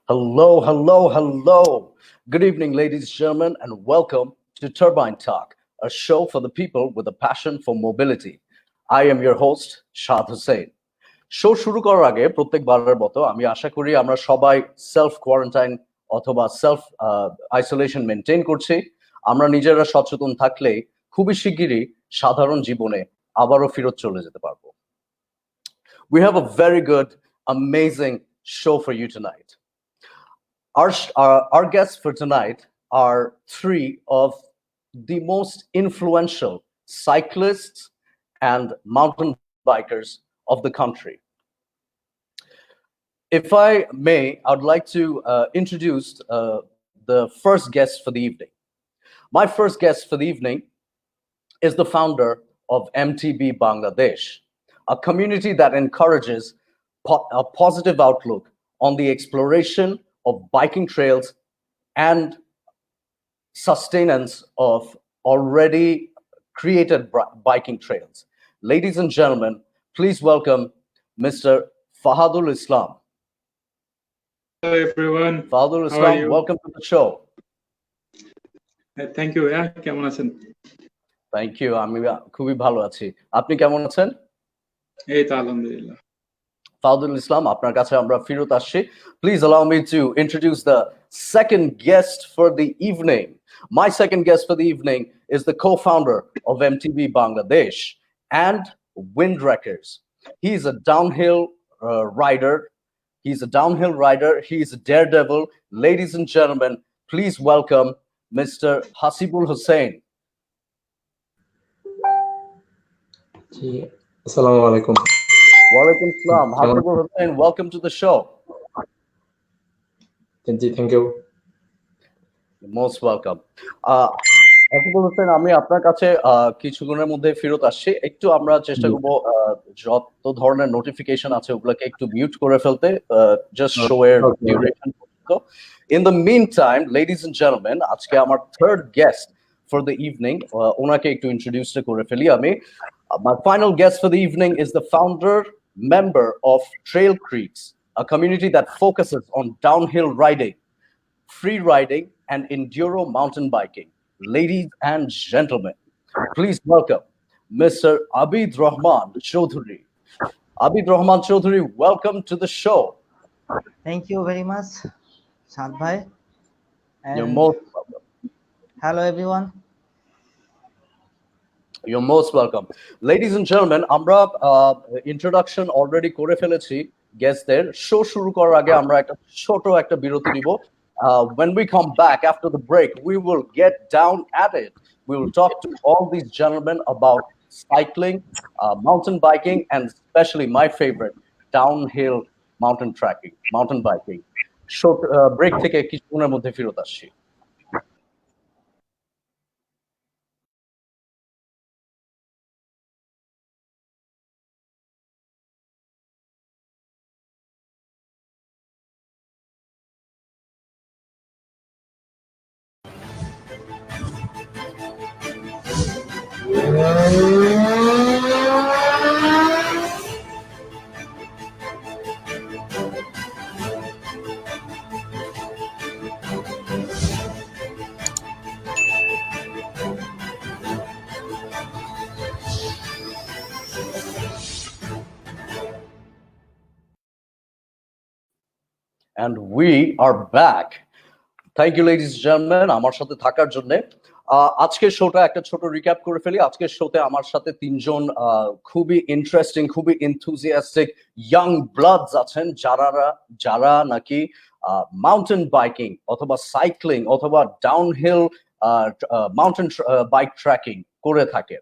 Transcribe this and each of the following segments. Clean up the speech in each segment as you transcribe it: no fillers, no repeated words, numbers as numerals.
Hello, hello, hello. Good evening, ladies and gentlemen, and welcome to Turbine Talk, a show for the people with a passion for mobility. I am your host, Shad Hussein. Show শুরু করার আগে প্রত্যেকবারের মতো আমি আশা করি আমরা সবাই self quarantine অথবা self isolation maintain করছি। আমরা নিজেরা সচেতন থাকলে খুবই শিগগিরই সাধারণ জীবনে আবারও ফিরত চলে যেতে পারবো। We have a very good, amazing show for you tonight. Our guests for tonight are three of the most influential cyclists and mountain bikers of the country. If I may, I'd like to introduce the first guest for the evening. My first guest for the evening is the founder of MTB Bangladesh, a community that encourages a positive outlook on the exploration of biking trails and sustenance of already created biking trails. Ladies and gentlemen, please welcome Mr. Fahadul Islam. Hello everyone. Fahadul How are Islam, you? welcome to the show. Thank you. কেমন আছেন? Thank you. আমি খুবই ভালো আছি। আপনি কেমন আছেন? এই তো আলহামদুলিল্লাহ। Fahadul Islam, আপনার কাছে আমরা ফিরত আসছি। Please allow me to introduce the second guest for the evening. My second guest for the evening is the co-founder of MTB Bangladesh and Windwreckers. He's a downhill rider. He's a downhill rider. He's a daredevil. Ladies and gentlemen, please welcome Mr. Hasibul Hussain. জি আসসালামু আলাইকুম Walaikum Salam. Hasibul Hussain, welcome to the show. জি thank you You're most welcome. Hasibul Hussain, আমি আপনার কাছে কিছুক্ষণের মধ্যে ফেরত আসছি। একটু আমরা চেষ্টা করব যত ধরনের নোটিফিকেশন আছে ওগুলোকে একটু মিউট করে ফেলতে, জাস্ট শো এর ডিউরেশন পর্যন্ত। In the meantime, ladies and gentlemen, আজকে আমার third guest for the evening, ওনাকে একটু ইন্ট্রোডিউস করে ফেলি আমি। My final guest for the evening is the founder member of Trail Creeks, a community that focuses on downhill riding, free riding, and enduro mountain biking. Ladies and gentlemen, please welcome Mr. Abid Rahman Chaudhary. Abid Rahman Chaudhary, welcome to the show. Thank you very much, Shad bhai. You're And most welcome. hello everyone. You're most welcome. Ladies and gentlemen, আমরা introduction already করে ফেলেছি guestদের। Show শুরু করার আগে আমরা একটা ছোট একটা বিরতি নিব। When we come back after the break, we will get down at it. We will talk to all these gentlemen about cycling, mountain biking, and especially my favorite, downhill mountain biking. Short break থেকে কিছুক্ষণের মধ্যে ফেরত আসছি। And we are back. Thank you, ladies and gentlemen, আমার সাথে থাকার জন্য। আজকের শোটা একটা ছোট রিক্যাপ করে ফেলি। আজকের শোতে আমার সাথে তিনজন খুবই ইন্টারেস্টিং, খুবই এনথুজিয়াস্টিক ইয়াং ব্লাডস আছেন, যারা নাকি মাউন্টেন বাইকিং অথবা সাইক্লিং অথবা ডাউনহিল মাউন্টেন বাইক ট্র্যাকিং করে থাকে।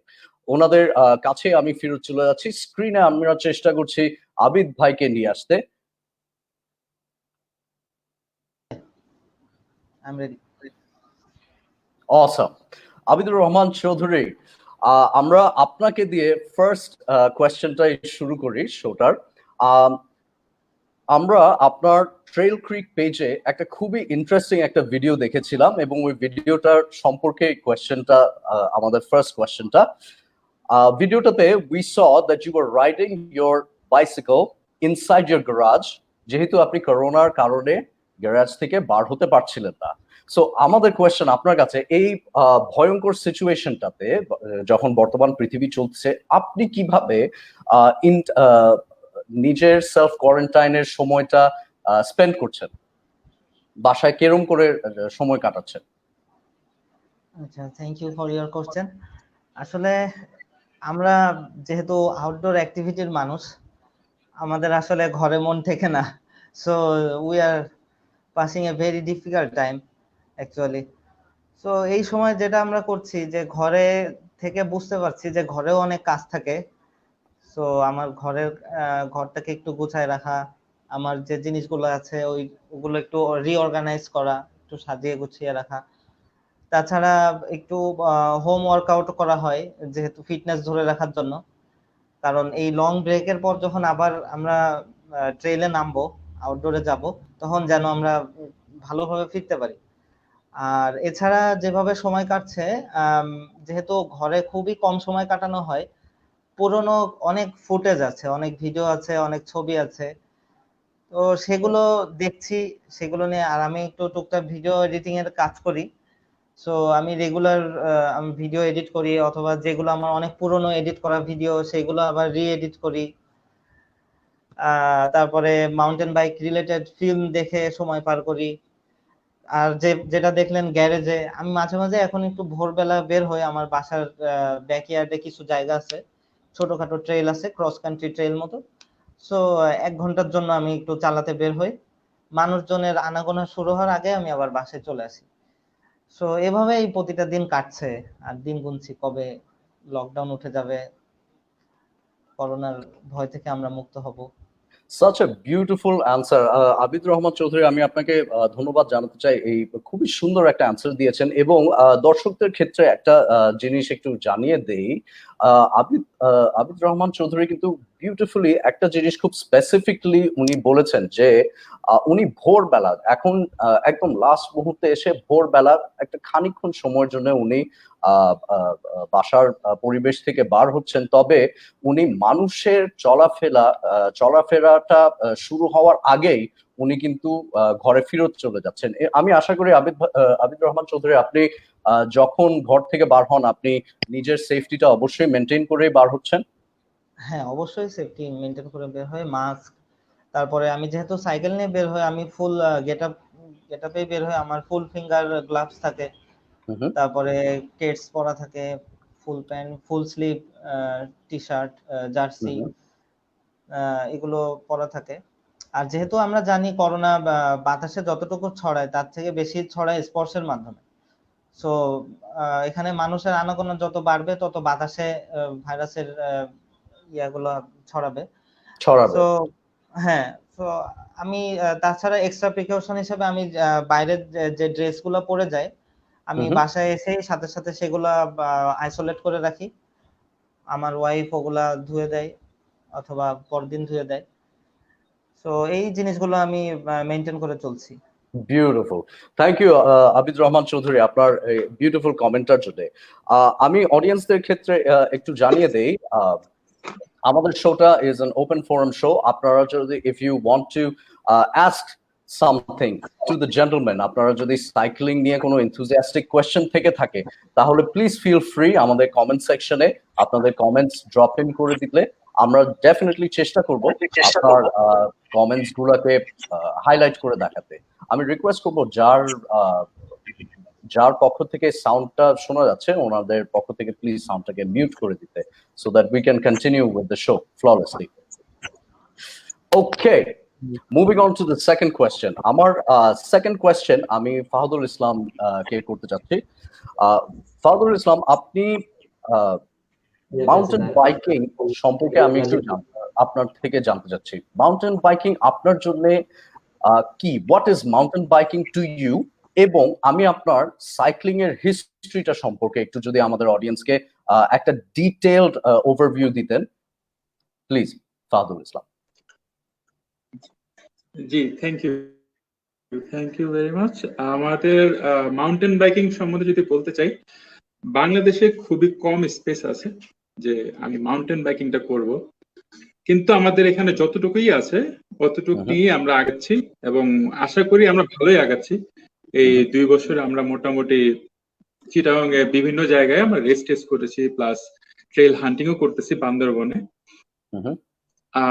ওনাদের কাছে আমি ফিরত চলে যাচ্ছি। স্ক্রিনে আমরা চেষ্টা করছি আবিদ ভাইকে নিয়ে আসতে। I'm ready. Awesome. Abidur Rahman Chowdhury, আমরা আপনাকে দিয়ে ফার্স্ট কোয়েশ্চেনটাই শুরু করি শোটার। আমরা আপনার ট্রেল ক্রিক পেজে একটা খুবই ইন্টারেস্টিং একটা ভিডিও দেখেছিলাম এবং ওই ভিডিওটার সম্পর্কে কোয়েশ্চেনটা, আমাদের ফার্স্ট কোয়েশ্চেনটা। ভিডিওটাতে we saw that you were riding your bicycle inside your garage, যেহেতু আপনি করোনার কারণে গ্যারেজ থেকে বার হতে পারছিলেন না। সো আমাদের কোয়েশ্চেন আপনার কাছে, এই ভয়ঙ্কর সিচুয়েশনটাতে যখন বর্তমান পৃথিবী চলছে, আপনি কিভাবে নিজের সেলফ কোয়ারেন্টাইনের সময়টা স্পেন্ড করছেন, বাসায় কেরম করে সময় কাটাচ্ছেন? আচ্ছা, thank you for your question. আসলে আমরা যেহেতু আউটডোর অ্যাক্টিভিটির মানুষ, আমাদের আসলে ঘরে মন থেকে না। So we are passing a very difficult time actually. So এই সময় যেটা আমরা করছি, যে ঘরে থেকে বুঝতে পারছি যে ঘরেও অনেক কাজ থাকে। সো আমার ঘরটাকে একটু গুছায় রাখা, আমার যে জিনিসগুলো আছে ওগুলো একটু রিঅর্গানাইজ করা, একটু সাজিয়ে গুছিয়ে রাখা। তাছাড়া একটু হোম ওয়ার্কআউট করা হয়, যেহেতু ফিটনেস ধরে রাখার জন্য। কারণ এই লং ব্রেকের পর যখন আবার আমরা ট্রেইলে নামবো, আউটডোরে যাব, তখন যেন আমরা ভালোভাবে ফিরতে পারি। আর এছাড়া যেভাবে সময় কাটছে, যেহেতু ঘরে খুবই কম সময় কাটানো হয়, পুরনো অনেক ফুটেজ আছে, অনেক ভিডিও আছে, অনেক ছবি আছে। তো সেগুলো দেখছি, সেগুলো নিয়ে। আর আমি একটু টুকটাক ভিডিও এডিটিং এর কাজ করি। সো আমি রেগুলার আমি ভিডিও এডিট করি, অথবা যেগুলো আমার অনেক পুরনো এডিট করা ভিডিও, সেগুলো আবার রি-এডিট করি। তারপরে মাউন্টেন বাইক রিলেটেড ফিল্ম দেখে সময় পার করি। আর যেটা দেখলেন গ্যারেজে, আমি মাঝে মাঝে এখন একটু ভোরবেলা বের হই। আমার বাসার ব্যাকইয়ার্ডে কিছু জায়গা আছে, ছোটখাটো ট্রেল আছে, ক্রস কান্ট্রি ট্রেল মতো। সো 1 ঘন্টার জন্য আমি একটু চালাতে বের হই। মানুষজনের আনাগোনা শুরু হওয়ার আগে আমি আবার বাসায় চলে আসি। সো এভাবেই প্রতিটা দিন কাটছে। আর দিন গুনছি কবে লকডাউন উঠে যাবে, করোনার ভয় থেকে আমরা মুক্ত হব। Such a beautiful answer. Abid Rahman Chowdhury, আমি আপনাকে ধন্যবাদ জানাতে চাই, এই খুবই সুন্দর একটা অ্যান্সার দিয়েছেন। এবং দর্শকদের ক্ষেত্রে একটা জিনিস একটু জানিয়ে দেই, আবিদ রহমান চৌধুরী কিন্তু বিউটিফুলি একটা জিনিস খুব স্পেসিফিকলি উনি বলেছেন যে উনি ভোরবেলা, এখন একদম লাস্ট মুহূর্তে এসে ভোরবেলা একটা খানিকক্ষণ সময়ের জন্য উনি বাসার পরিবেশ থেকে বার হচ্ছেন। তবে উনি মানুষের চলাফেরাটা শুরু হওয়ার আগেই উনি কিন্তু ঘরে ফেরত চলে যাচ্ছেন। আমি আশা করি আবিদ রহমান চৌধুরী, আপনি যখন ঘর থেকে বার হন, আপনি নিজের সেফটিটা অবশ্যই মেনটেন করে বার হচ্ছেন। হ্যাঁ, অবশ্যই সেফটি মেনটেন করে বের হয়। মাস্ক, তারপরে আমি যেহেতু সাইকেল নিয়ে বের হই, আমি ফুল গেটআপে বের হই। আমার ফুল ফিঙ্গার গ্লাভস থাকে, তারপরে কেটস পরা থাকে, full pant, full sleeve T shirt, jersey, এগুলো পরা থাকে। আর যেহেতু আমরা জানি করোনা বাতাসে যতটুকু ছড়ায় তার থেকে বেশি ছড়ায় স্পর্শের মাধ্যমে। সো এখানে মানুষের আনাগোনা যত বাড়বে, তত বাতাসে ভাইরাসের ইয়াগুলো ছড়াবে। সো হ্যাঁ, তো আমি তাছাড়া এক্সট্রা প্রিকশন হিসেবে আমি বাইরের যে ড্রেসগুলো পরে যাই, আমি বাসায় এসেই সাথে সাথে সেগুলা আইসোলেট করে রাখি। আমার ওয়াইফ ওগুলা ধুয়ে দেয়, অথবা পরদিন ধুয়ে দেয়। সো এই জিনিসগুলো আমি মেনটেন করে চলছি। Beautiful, thank you Abid Rahman Chowdhury আপনার বিউটিফুল কমেন্টার জন্য। আমি অডিয়েন্সদের ক্ষেত্রে একটু জানিয়ে দেই, আমাদের শোটা is an open forum show. আপনারা যদি if you want to ask something to the gentleman, আপনারা যদি সাইক্লিং নিয়ে কোনো এনথুজিয়াস্টিক কোয়েশ্চেন থেকে থাকে, তাহলে প্লিজ ফিল ফ্রি আমাদের কমেন্ট সেকশনে আপনাদের কমেন্টস ড্রপ ইন করে দিলে আমরা ডেফিনেটলি চেষ্টা করব আপনার কমেন্টস গুলোকে হাইলাইট করে দেখাতে। আমি রিকোয়েস্ট করব যার পক্ষ থেকে সাউন্ডটা শোনা যাচ্ছে, ওনাদের পক্ষ থেকে প্লিজ সাউন্ডটাকে মিউট করে দিতে, so that we can continue with the show flawlessly. Okay, moving on to the second question. আমার second question আমি ফাহাদুল ইসলাম কে করতে যাচ্ছি। ফাহাদুল ইসলাম, আপনি মাউন্টেন বাইকিং সম্পর্কে আমি একটু আপনার থেকে জানতে চাচ্ছি। মাউন্টেন বাইকিং আপনার জন্য কি? What is mountain biking to you? এবং আমি আপনার সাইক্লিং এর হিস্ট্রিটা সম্পর্কে একটু যদি আমাদের অডিয়েন্সকে একটা ডিটেইলড ওভারভিউ দিতেন প্লিজ, ফাহাদুল ইসলাম। জি, থ্যাংক ইউ ভেরি মাচ। আমাদের মাউন্টেন বাইকিং সম্বন্ধে যদি বলতে চাই, বাংলাদেশে খুবই কম স্পেস আছে যে আমি মাউন্টেন বাইকিংটা করব, কিন্তু আমাদের এখানে যতটুকুই আছে অতটুকু হুম, নিয়ে আমরা আগাচ্ছি এবং আশা করি আমরা ভালোই আগাচ্ছি। এই হুম, 2 বছরে আমরা মোটামুটি চিটাগং এ বিভিন্ন জায়গায় আমরা রেস টেস্ট করেছি, প্লাস ট্রেল হান্টিংও করতেছি বান্দরবনে। হুম,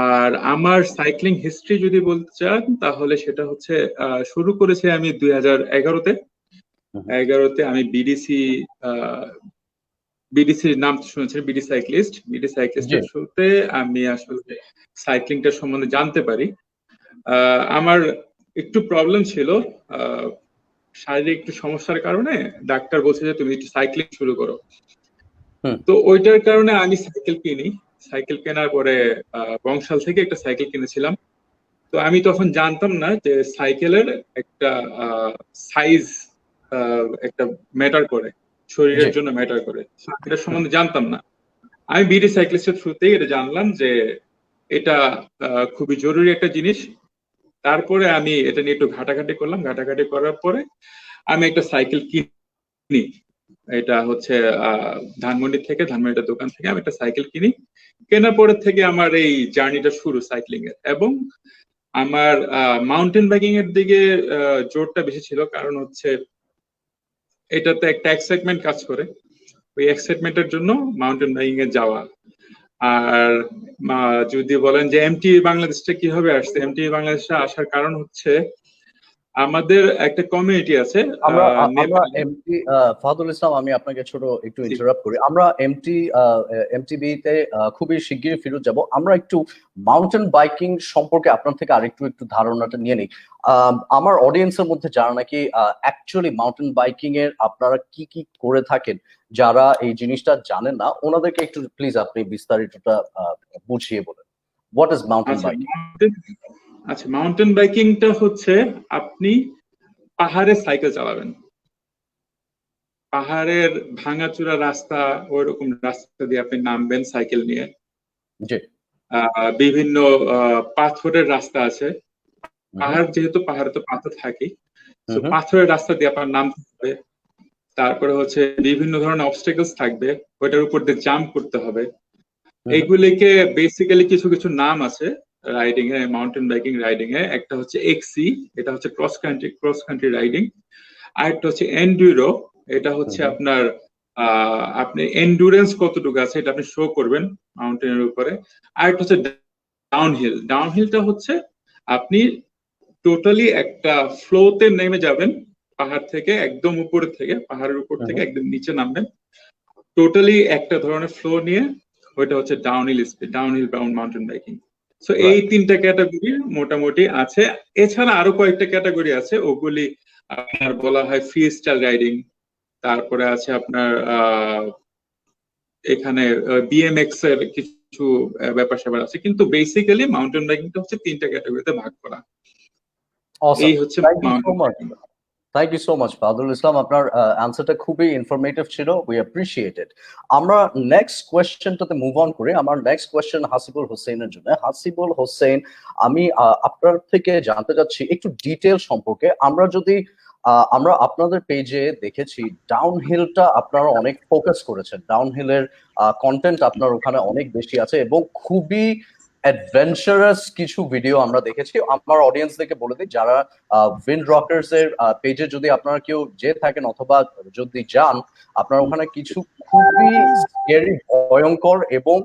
আর আমার সাইক্লিং হিস্ট্রি যদি বলতে চান তাহলে সেটা হচ্ছে শুরু করেছি আমি 2011-তে। হুম, 11-তে আমি বিডিসির নাম তো শুনেছেন, বিডি সাইক্লিস্ট। বিডি জি, সাইক্লিস্টের থ্রুতে আমি আসলে সাইক্লিংটা সম্বন্ধে জানতে পারি। আমার একটু প্রবলেম ছিল, আহ, শারীরিক একটু সমস্যার কারণে ডাক্তার বলছে যে তুমি একটু সাইক্লিং শুরু করো। হুম, তো ওইটার কারণে আমি সাইকেল কিনি। সাইকেল কেনার পরে বংশাল থেকে একটা সাইকেল কিনেছিলাম। তো আমি তখন জানতাম না যে সাইকেলের একটা সাইজ একটা ম্যাটার করে, জি, শরীরের জন্য ম্যাটার করে, এটা সম্বন্ধে জানতাম না। আমি বিডি সাইক্লিস্টের থ্রুতেই এটা জানলাম যে এটা খুবই জরুরি একটা জিনিস। তারপরে আমি এটা নিয়ে একটু ঘাটাঘাটি করলাম, ঘাটাঘাটি করার পরে আমি একটা সাইকেল কিনি। এটা হচ্ছে ধানমন্ডির দোকান থেকে আমি একটা সাইকেল কিনি। কেনার পরে থেকে আমার এই জার্নিটা শুরু সাইক্লিং এর। এবং আমার মাউন্টেন বাইকিং এর দিকে জোরটা বেশি ছিল, কারণ হচ্ছে এটাতে একটা এক্সাইটমেন্ট কাজ করে। ওই এক্সাইটমেন্টের জন্য মাউন্টেন বাইকিং এ যাওয়া। আর যদি বলেন যে এমটিবি বাংলাদেশটা কিভাবে আসছে, এমটিবি বাংলাদেশে আসার কারণ হচ্ছে আমাদের একটা কমিউনিটি আছে আমরা নেপালে। এমটি ফাহাদুল ইসলাম, আমি আপনাকে ছোট একটু জি, ইন্টারাপ্ট করি। আমরা এমটিবি তে খুবই শিগগিরই ফিরত যাব। আমরা একটু মাউন্টেন বাইকিং সম্পর্কে আপনার থেকে আরেকটু একটু ধারণাটা নিয়ে নিই। আমার অডিয়েন্সের মধ্যে যারা নাকি অ্যাকচুয়ালি মাউন্টেন বাইকিং এর আপনারা কি কি করে থাকেন, যারা এই জিনিসটা জানেন না, ওনাদেরকে একটু প্লিজ আপনি বিস্তারিতটা বুঝিয়ে বলেন। হোয়াট ইজ মাউন্টেন আচ্ছা বাইকিং? মাউন্টেন বাইকিংটা হচ্ছে আপনি পাহাড়ে সাইকেল চালাবেন। পাহাড়ের ভাঙাচোরা রাস্তা, ওইরকম রাস্তা দিয়ে আপনি নামবেন সাইকেল নিয়ে। জি, বিভিন্ন পাথরের রাস্তা আছে। হুম, যেহেতু পাহাড়ে তো পাথর থাকে, তো হুম, পাথরের রাস্তা দিয়ে আপনার নামতে হবে। তারপরে হচ্ছে বিভিন্ন ধরনের অবস্টেকলস থাকবে, ওইটার উপর দিয়ে জাম্প করতে হবে। হুম, এইগুলিকে বেসিক্যালি কিছু কিছু নাম আছে রাইডিং এ, মাউন্টেন বাইকিং রাইডিং এ। একটা হচ্ছে এক্সি, এটা হচ্ছে ক্রস কান্ট্রি রাইডিং। আর একটা হচ্ছে এন্ডুরো, এটা হচ্ছে হুম, আপনার আপনি এন্ডুরেন্স কতটুকু আছে এটা আপনি শো করবেন মাউন্টেনের উপরে। আর একটা হচ্ছে ডাউনহিল। ডাউনহিলটা হচ্ছে আপনি টোটালি একটা ফ্লোতে নেমে যাবেন, পাহাড় থেকে একদম উপরে থেকে, পাহাড়ের উপর হুম, থেকে একদম নিচে নামবেন টোটালি একটা ধরনের ফ্লো নিয়ে। ওইটা হচ্ছে ডাউনহিল মাউন্টেন বাইকিং। সো এই রাইট। 3টা ক্যাটাগরি মোটামুটি আছে। এছাড়া আরো কয়েকটা ক্যাটাগরি আছে, ওগুলি আপনার বলা হয় ফ্রি স্টাইল রাইডিং। তারপরে আছে আপনার এখানে বিএমএক্স এর কিছু ব্যাপার স্যাপার আছে, কিন্তু বেসিক্যালি মাউন্টেন বাইকিংটা হচ্ছে 3টা ক্যাটাগরিতে ভাগ করা। অসম। এই হচ্ছে thank you so mountain much. Biking. Thank you so much Fadul Islam, আপনার অ্যান্সারটা খুবই ইনফরমেটিভ ছিল। We appreciate it. আমরা নেক্সট কোয়েশ্চেনটাতে মুভ অন করি। আমার নেক্সট কোয়েশ্চেন হাসিবুল হোসেনের জন্য। হাসিবুল হোসেন, আমি আপনার থেকে জানতে চাচ্ছি একটু ডিটেল সম্পর্কে। আমরা আপনাদের পেজে দেখেছি ডাউনহিলটা আপনারা অনেক ফোকাস করেছেন। ডাউনহিলের কন্টেন্ট আপনার ওখানে অনেক বেশি আছে এবং খুবই অ্যাডভেঞ্চারাস কিছু ভিডিও আমরা দেখেছি। আমার অডিয়েন্সদেরকে বলে দিই, যারা উইন্ড রকার্স এর পেজে যদি আপনারা কেউ যেয়ে থাকেন অথবা যদি যান, আপনারা ওখানে কিছু খুবই স্কেরি, ভয়ঙ্কর এবং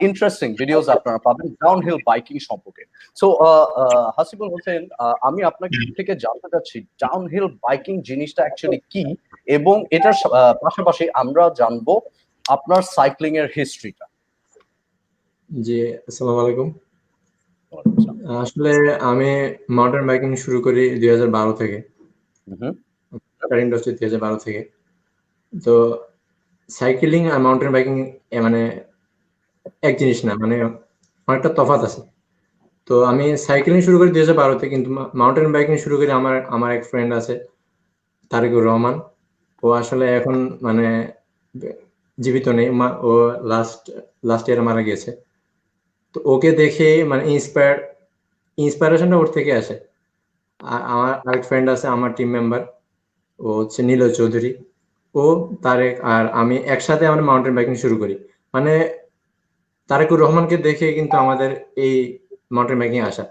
ইন্টারেস্টিং ভিডিওস আপনারা পাবেন ডাউনহিল বাইকিং সম্পর্কে। সো হাসিবুল হোসেন, আমি আপনার থেকে জানতে চাচ্ছি ডাউনহিল বাইকিং জিনিসটা অ্যাকচুয়ালি কি, এবং এটার পাশাপাশি আমরা জানবো আপনার সাইক্লিং এর হিস্ট্রিটা। জি, আসসালামু আলাইকুম। আসলে আমি মাউন্টেন বাইকিং শুরু করি 2012 থেকে। হুম, ঢাকার ইন্ডাস্ট্রি 2012 থেকে। তো সাইকেলিং আর মাউন্টেন বাইকিং মানে এক জিনিস না, মানে অনেকটা তফাৎ আছে। তো আমি সাইকেলিং শুরু করি 2012 তে, কিন্তু মাউন্টেন বাইকিং শুরু করি আমার আমার এক ফ্রেন্ড আছে তারেকুর রহমান। ও আসলে এখন মানে জীবিত নেই, ও লাস্ট ইয়ারে মারা গেছে। তো ওকে দেখে মানে ইন্সপায়ারেশনটা ওর থেকে আসে। আর আমার আরেক ফ্রেন্ড আছে, আমার টিম মেম্বার, ও হচ্ছে নীলয় চৌধুরী। ও, তারেক আর আমি একসাথে আমরা মাউন্টেন বাইকিং শুরু করি। মানে তারেকুর রহমানকে দেখে কিন্তু আমাদের এই মাউন্টেন বাইকিং আসা।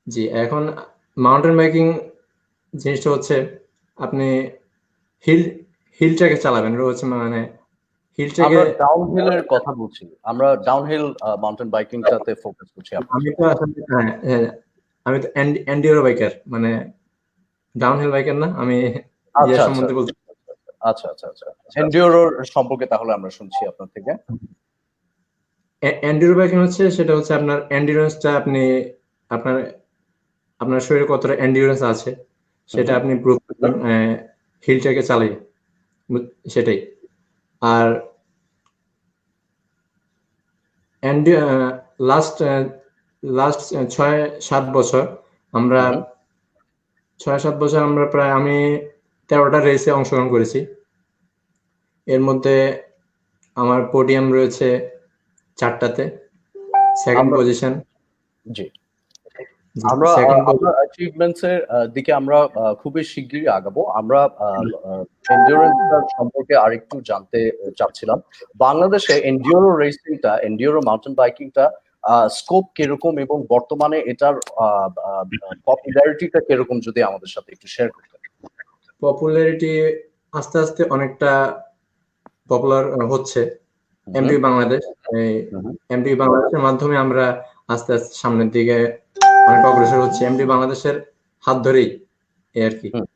জি, এখন মাউন্টেন বাইকিং জিনিসটা হচ্ছে আপনি হিল হিলটাকে চালাবেন, এটা হচ্ছে মানে হিলটাকে। আমরা ডাউনহিলের কথা বলছি, আমরা ডাউনহিল মাউন্টেন বাইকিংটাতে ফোকাস করছি আপনার আমি সাথে। তো আসলে আমি তো এন্ডিওরো বাইকার, মানে ডাউনহিল বাইকার না আমি, আচ্ছা আচ্ছা সম্বন্ধে বলছি। আচ্ছা আচ্ছা আচ্ছা এন্ডিওরোর সম্পর্কে তাহলে আমরা শুনছি আপনার থেকে। এন্ডিওরো বাইকিং হচ্ছে, সেটা হচ্ছে আপনার এন্ডিউরেন্সটা, আপনি আপনার আপনার শরীরে কতটা এন্ডিউরেন্স আছে সেটা আপনি প্রুভ করবেন হিলটাকে চালিয়ে, সেটাই। আর লাস্ট লাস্ট 6-7 বছর আমরা হুম, 6-7 বছর আমরা প্রায় আমি 13টা রেসে অংশগ্রহণ করেছি। এর মধ্যে আমার পোডিয়াম রয়েছে 4টাতে, সেকেন্ড আমরা পজিশন। জি আমরা সেকেন্ড আমরা অ্যাচিভমেন্টস এর দিকে আমরা খুবই শিগগিরই আগাবো। আমরা এন্ডিওরেন্স সম্পর্কে আরেকটু জানতে চাচ্ছিলাম। বাংলাদেশে এন্ডিওরো রেসিংটা, এন্ডিওরো মাউন্টেন বাইকিংটা স্কোপ কিরকম এবং বর্তমানে এটার পপুলারিটিটা কিরকম, যদি আমাদের সাথে একটু শেয়ার করতেন। পপুলারিটি আস্তে আস্তে অনেকটা পপুলার হচ্ছে এমটিবি বাংলাদেশ। এই এমটিবি বাংলাদেশের মাধ্যমে আমরা আস্তে আস্তে সামনের দিকে অনেক অগ্রসর হচ্ছে, এমটিবি বাংলাদেশের হাত ধরেই এই আর কি। হুম।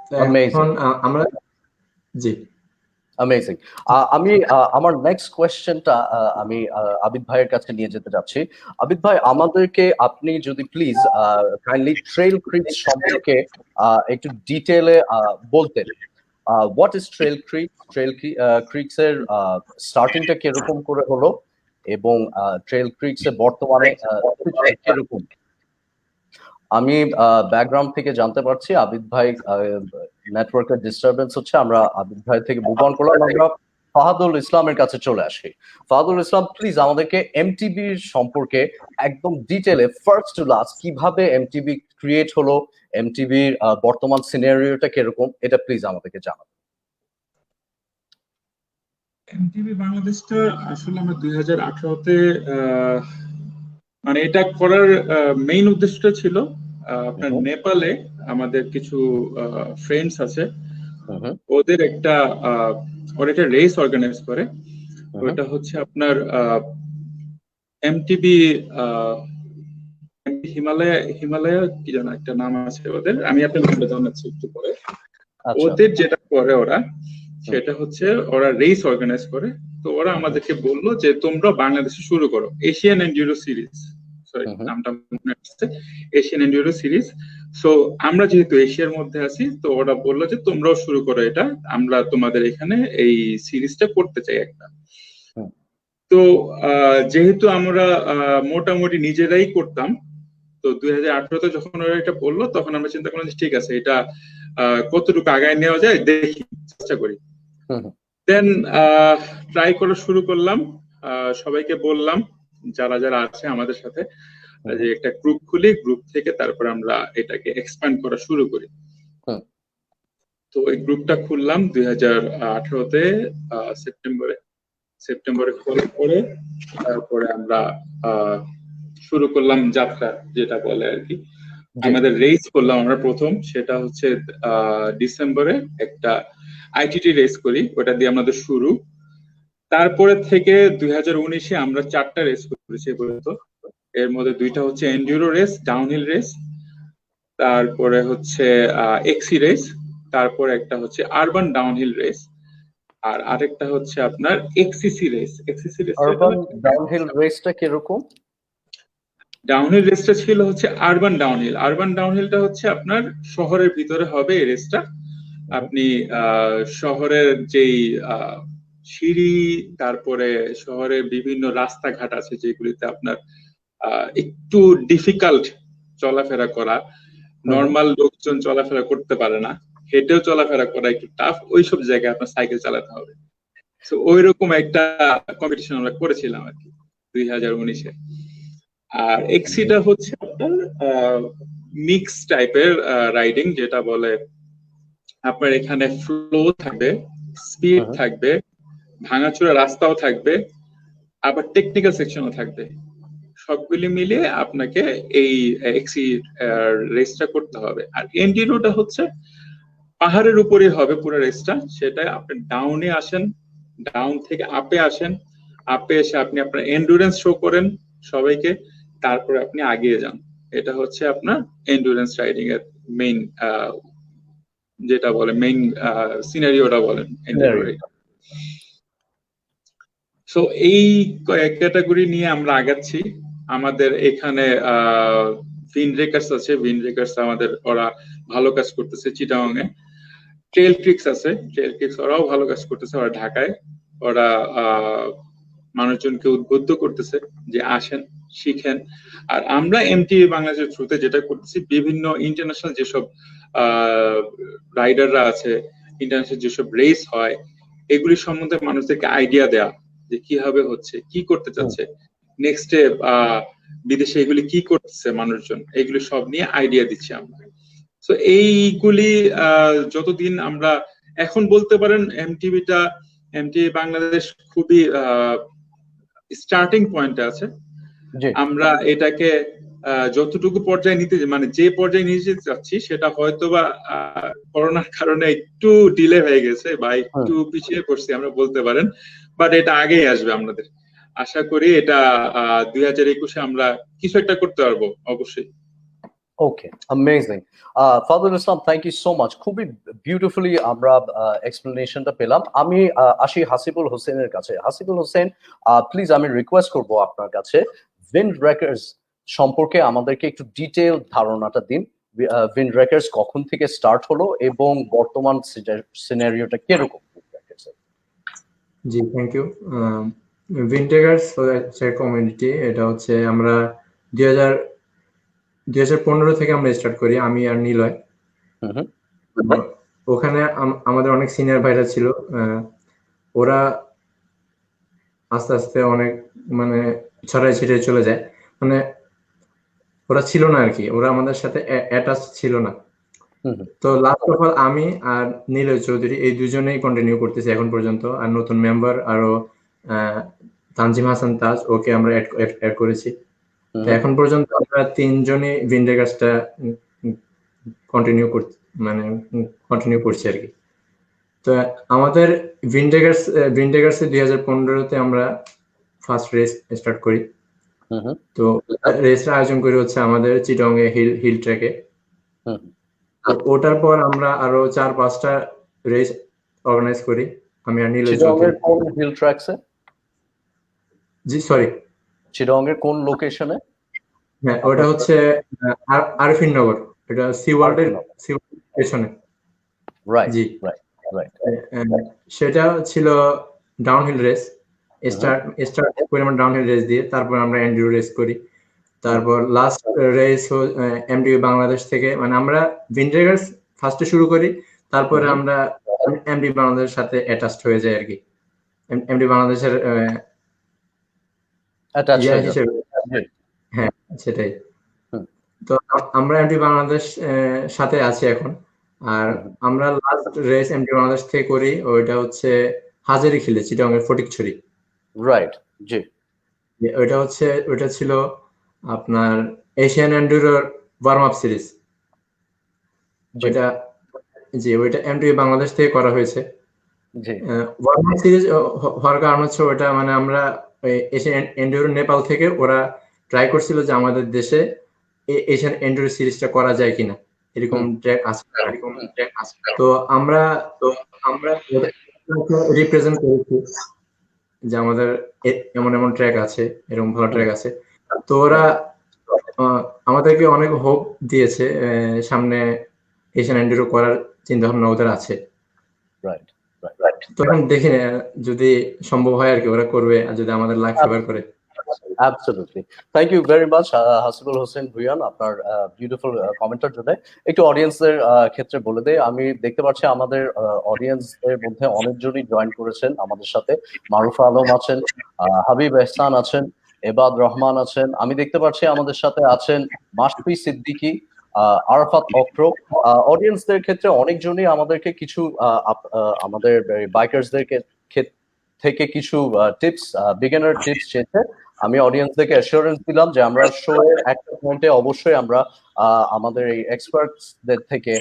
তো এখন আমরা জি অ্যামেজিং। আমি আমার নেক্সট কোয়েশ্চেনটা আমি আবিদ ভাইয়ের কাছে নিয়ে যেতে যাচ্ছি। আবিদ ভাই, আমাদেরকে আপনি যদি প্লিজ কাইন্ডলি ট্রেল ক্রিকস সম্পর্কে একটু ডিটেলে বলতেন। হোয়াট ইজ ট্রেল ক্রিক, ট্রেল ক্রিকস এর স্টার্টিংটা কিরকম করে হলো এবং ট্রেল ক্রিকস এর বর্তমানে কিরকম। আমি ব্যাকগ্রাউন্ড থেকে জানতে পারছি আবিদ ভাই নেটওয়ার্কের ডিস্টারবেন্স হচ্ছে, আমরা আবিদ ভাই থেকে মুভ অন করলাম, আমরা ফাহাদুল ইসলামের কাছে চলে আসি। ফাহাদুল ইসলাম, প্লিজ আমাদেরকে এমটিবি সম্পর্কে একদম ডিটেলে ফার্স্ট টু লাস্ট কিভাবে এমটিবি ক্রিয়েট হলো, এমটিবির বর্তমান সিনারিওটা কিরকম, এটা প্লিজ আমাদেরকে জানান। এমটিবি বাংলাদেশটা আসলে আমরা 2018-তে মানে এটা করার মেইন উদ্দেশ্যটা ছিল আপনার নেপালে আমাদের কিছু ফ্রেন্ডস আছে, ওদের একটা ওরা একটা রেস অর্গানাইজ করে। ওটা হচ্ছে আপনার এমটিবি হিমালয়া কি জানো একটা নাম আছে ওদের, আমি আপনাকে জানাচ্ছি একটু পরে। ওদের যেটা করে ওরা, সেটা হচ্ছে ওরা রেস অর্গানাইজ করে। তো ওরা আমাদেরকে বললো যে তোমরা বাংলাদেশে শুরু করো এশিয়ান এন্ডিউরো সিরিজ, সরি নামটা মনে আসছে, এশিয়ান এন্ডিউরো সিরিজ। সো আমরা যেহেতু এশিয়ার মধ্যে আছি, তো ওরা বললো যে তোমরাও শুরু করো এটা, আমরা তোমাদের এখানে এই সিরিজটা করতে চাই একটা। তো যেহেতু আমরা মোটামুটি নিজেরাই করতাম, তো 2018-তে যখন ওরা এটা বললো, তখন আমরা চিন্তা করলাম যে ঠিক আছে, এটা কতটুকু আগায় নেওয়া যায় দেখি, চেষ্টা করি। দেন ট্রাই করা শুরু করলাম, সবাইকে বললাম যারা যারা আছে আমাদের সাথে যে একটা গ্রুপ খুলি, গ্রুপ থেকে তারপর আমরা এটাকে এক্সপ্যান্ড করা শুরু করি। তো এই গ্রুপটা খুললাম 2018-তে সেপ্টেম্বরে খোলার পরে তারপরে আমরা শুরু করলাম যাত্রা, যেটা বলে আর কি। আমাদের রেস করলাম আমরা প্রথম, সেটা হচ্ছে ডিসেম্বরে একটা আইটিটি রেস করি, ওটা দিয়ে আমাদের শুরু। তারপরে থেকে 2019-এ আমরা 4টা রেস করেছি পর্যন্ত। এর মধ্যে 2টা হচ্ছে এন্ডিউরো রেস, ডাউনহিল রেস, তারপরে হচ্ছে এক্সি রেস, তারপরে একটা হচ্ছে আরবান ডাউনহিল রেস, আর আরেকটা হচ্ছে আপনার এক্সিসি রেস। এক্সিসি রেস আরবান ডাউনহিল রেসটা কিরকম? ডাউনহিল রেসটা ছিল হচ্ছে আরবান ডাউনহিল। আরবান ডাউনহিলটা হচ্ছে আপনার শহরের ভিতরে হবে এই রেসটা। আপনি শহরের যেই সিঁড়ি, তারপরে শহরের বিভিন্ন রাস্তাঘাট আছে যেগুলিতে আপনার একটু ডিফিকাল্ট চলাফেরা করা, নর্মাল লোকজন চলাফেরা করতে পারে না, হেঁটেও চলাফেরা করা একটু টাফ, ওইসব জায়গায় আপনার সাইকেল চালাতে হবে। তো ওইরকম একটা কম্পিটিশন আমরা করেছিলাম আর কি 2019-এ। আর এক্সিটা হচ্ছে আপনার মিক্স টাইপের রাইডিং, যেটা বলে আপনার এখানে ফ্লো থাকবে, স্পিড থাকবে, ভাঙাচোরা রাস্তাও থাকবে, আবার টেকনিক্যাল সেকশনও থাকবে, সবগুলি মিলিয়ে আপনাকে এই এক্সি রেসটা করতে হবে। আর এন্ডিরোটা হচ্ছে পাহাড়ের উপরে হবে পুরো রেসটা, সেটা আপনি ডাউনে আসেন, ডাউন থেকে আপে আসেন, আপে এসে আপনি আপনার এন্ডুরেন্স শো করেন সবাইকে, তারপরে আপনি আগিয়ে যান। এটা হচ্ছে আপনার এন্ডুরেন্স রাইডিং এর মেইন যেটা বলে মেইন সিনারিওটা বলেন এন্ডুরো। সো এই ক্যাটাগরি নিয়ে আমরা আগাচ্ছি। আমাদের এখানে উইন্ডরেকার্স আছে, উইন্ডরেকার্স আমাদের ওরা ভালো কাজ করতেছে চিটাগং এ। ট্রেল ট্রিক্স আছে, ট্রেল ট্রিক্স ওরাও ভালো কাজ করতেছে, ওরা ঢাকায়, ওরা মানুষজনকে উদ্বুদ্ধ করতেছে যে আসেন শিখেন। আর আমরা এমটিবি বাংলাদেশের থ্রুতে যেটা করতেছি, বিভিন্ন ইন্টারন্যাশনাল যেসব রাইডাররা আছে, ইন্টারন্যাশনাল যেসব রেস হয়, এগুলি সম্বন্ধে মানুষদেরকে আইডিয়া দেয়া যে কিভাবে হচ্ছে, কি করতে চাচ্ছে নেক্সটে, বিদেশে এগুলি কি করতেছে মানুষজন, এগুলি সব নিয়ে আইডিয়া দিচ্ছি আমরা। তো এইগুলি যতদিন আমরা এখন বলতে পারেন এমটিবি বাংলাদেশ খুবই স্টার্টিং পয়েন্টে আছে। আমরা এটাকে যতটুকু পর্যায়ে নিতে, মানে যে পর্যায়ে নিয়ে যেতে চাচ্ছি সেটা হয়তোবা করোনার কারণে একটু ডিলে হয়ে গেছে বা একটু পিছিয়ে পড়ছি আমরা বলতে পারেন, বাট এটা আগেই আসবে। আমাদের আশা করি এটা 2021-এ আমরা কিছু একটা করতে পারবো অবশ্যই। Okay, amazing. Fadul Islam, thank you so much. খুবই বিউটিফুলি আমরা এক্সপ্লেনেশনটা পেলাম। আমি আসি হাসিবুল হোসেনের কাছে। হাসিবুল হোসেন, প্লিজ আমি রিকোয়েস্ট করব আপনার কাছে উইন্ডরেকার্স সম্পর্কে আমাদেরকে একটু ডিটেইল ধারণাটা দিন। উইন্ডরেকার্স কখন থেকে স্টার্ট হলো এবং বর্তমান সিনারিওটা কিরকম? জি, থ্যাংক ইউ। উইন্ডরেকার্স কমিউনিটি, এটা হচ্ছে আমরা 2015 থেকে আমরা স্টার্ট করি, আমি আর নিলয়। ওখানে আমাদের অনেক সিনিয়র ভাইরা ছিল, ওরা আস্তে আস্তে অনেক মানে ছড়াই ছিটিয়ে চলে যায়, মানে ওরা ছিল না আর কি, ওরা আমাদের সাথে অ্যাটাচ ছিল না। তো লাস্ট অফ অল আমি আর নিলয় চৌধুরী এই দুজনেই কন্টিনিউ করতেছি এখন পর্যন্ত। আর নতুন মেম্বার আরো তানজিম হাসান তাজ, ওকে আমরা অ্যাড করেছি। এখন পর্যন্ত আমরা তিনজনই উইন্ডরেকার্সটা কন্টিনিউ করছি আর কি। তো আমাদের উইন্ডরেকার্সে 2015-তে আমরা ফার্স্ট রেস স্টার্ট করি। তো রেসটা আয়োজন করি হচ্ছে আমাদের চিটাগং এ হিল ট্র্যাকে। ওটার পর আমরা আরো 4-5টা রেস অর্গানাইজ করি আমি আর নীলয় চৌধুরী। কোন হিল ট্র্যাকসে? জি সরি, চিটাগং এর কোন লোকেশনে? হ্যাঁ, ওটা হচ্ছে আরফিন নগর, এটা সি ওয়ার্ল্ডের পেছনে। রাইট, জি রাইট, রাইট। সেটা ছিল ডাউনহিল রেস। স্টার্ট করে আমরা ডাউনহিল রেস দিয়ে, তারপর আমরা এন্ডিউরো রেস করি। তারপর লাস্ট রেস এমটিবি বাংলাদেশ থেকে, মানে আমরা উইন্ডরেকার্স ফার্স্টে শুরু করি, তারপরে আমরা এমটিবি বাংলাদেশের সাথে অ্যাটাচড হয়ে যাই আর কি। এমটিবি বাংলাদেশের হ্যাঁ সেটাই। তো আমরা এমটিবি বাংলাদেশ সাথে আছি এখন। আর আমরা লাস্ট রেস এমটিবি বাংলাদেশ থেকে করি, ওইটা হচ্ছে হাজারীখিলে, চিটাগং এর ফটিকছড়ি। রাইট, জি। ওইটা ছিল আপনার এশিয়ান এন্ডুরোর ওয়ার্ম আপ সিরিজ। ওইটা এমটিবি বাংলাদেশ থেকে করা হয়েছে। ওয়ার্ম আপ সিরিজ হওয়ার কারণ হচ্ছে ওটা মানে আমরা এশিয়ান এন্ডুরো নেপাল থেকে ওরা ট্রাই করছিল যে আমাদের দেশে এশিয়ান এন্ডুরো সিরিজটা করা যায় কিনা, এরকম ট্র্যাক আছে। তো আমরা রিপ্রেজেন্ট করেছি যে আমাদের এমন এমন ট্র্যাক আছে, এরকম ভালো ট্র্যাক আছে। তো ওরা আমাদেরকে অনেক হোপ দিয়েছে, সামনে এশিয়ান এন্ডুরো করার চিন্তা ভাবনা ওদের আছে। তো এখন দেখি যদি সম্ভব হয় আর কি, ওরা করবে, আর যদি আমাদের লাক ফেভার করে। Absolutely. Thank you very much, Hasibul Hossain Bhuiyan, আপনার বিউটিফুল কমেন্টের জন্য। একটু অডিয়েন্সের ক্ষেত্রে বলে দেই, আমি দেখতে পাচ্ছি আমাদের অডিয়েন্সের মধ্যে অনেকজনই জয়েন করেছেন আমাদের সাথে। মারুফা আলম আছেন, হাবিব এহসান আছেন, এবাদ রহমান আছেন, আমি দেখতে পাচ্ছি আমাদের সাথে আছেন মাশফি সিদ্দিকী, আরাফাত অক্র। অডিয়েন্সদের ক্ষেত্রে অনেকজনই আমাদেরকে কিছু আমাদের বাইকার্সদের থেকে কিছু টিপস, বিগিনার টিপস চেয়েছে। আমি অডিয়েন্সদেরকে অ্যাসিওরেন্স দিলাম যে আমরা শো এর একটা পয়েন্টে অবশ্যই আমরা আমাদের এই এক্সপার্টসদের থেকে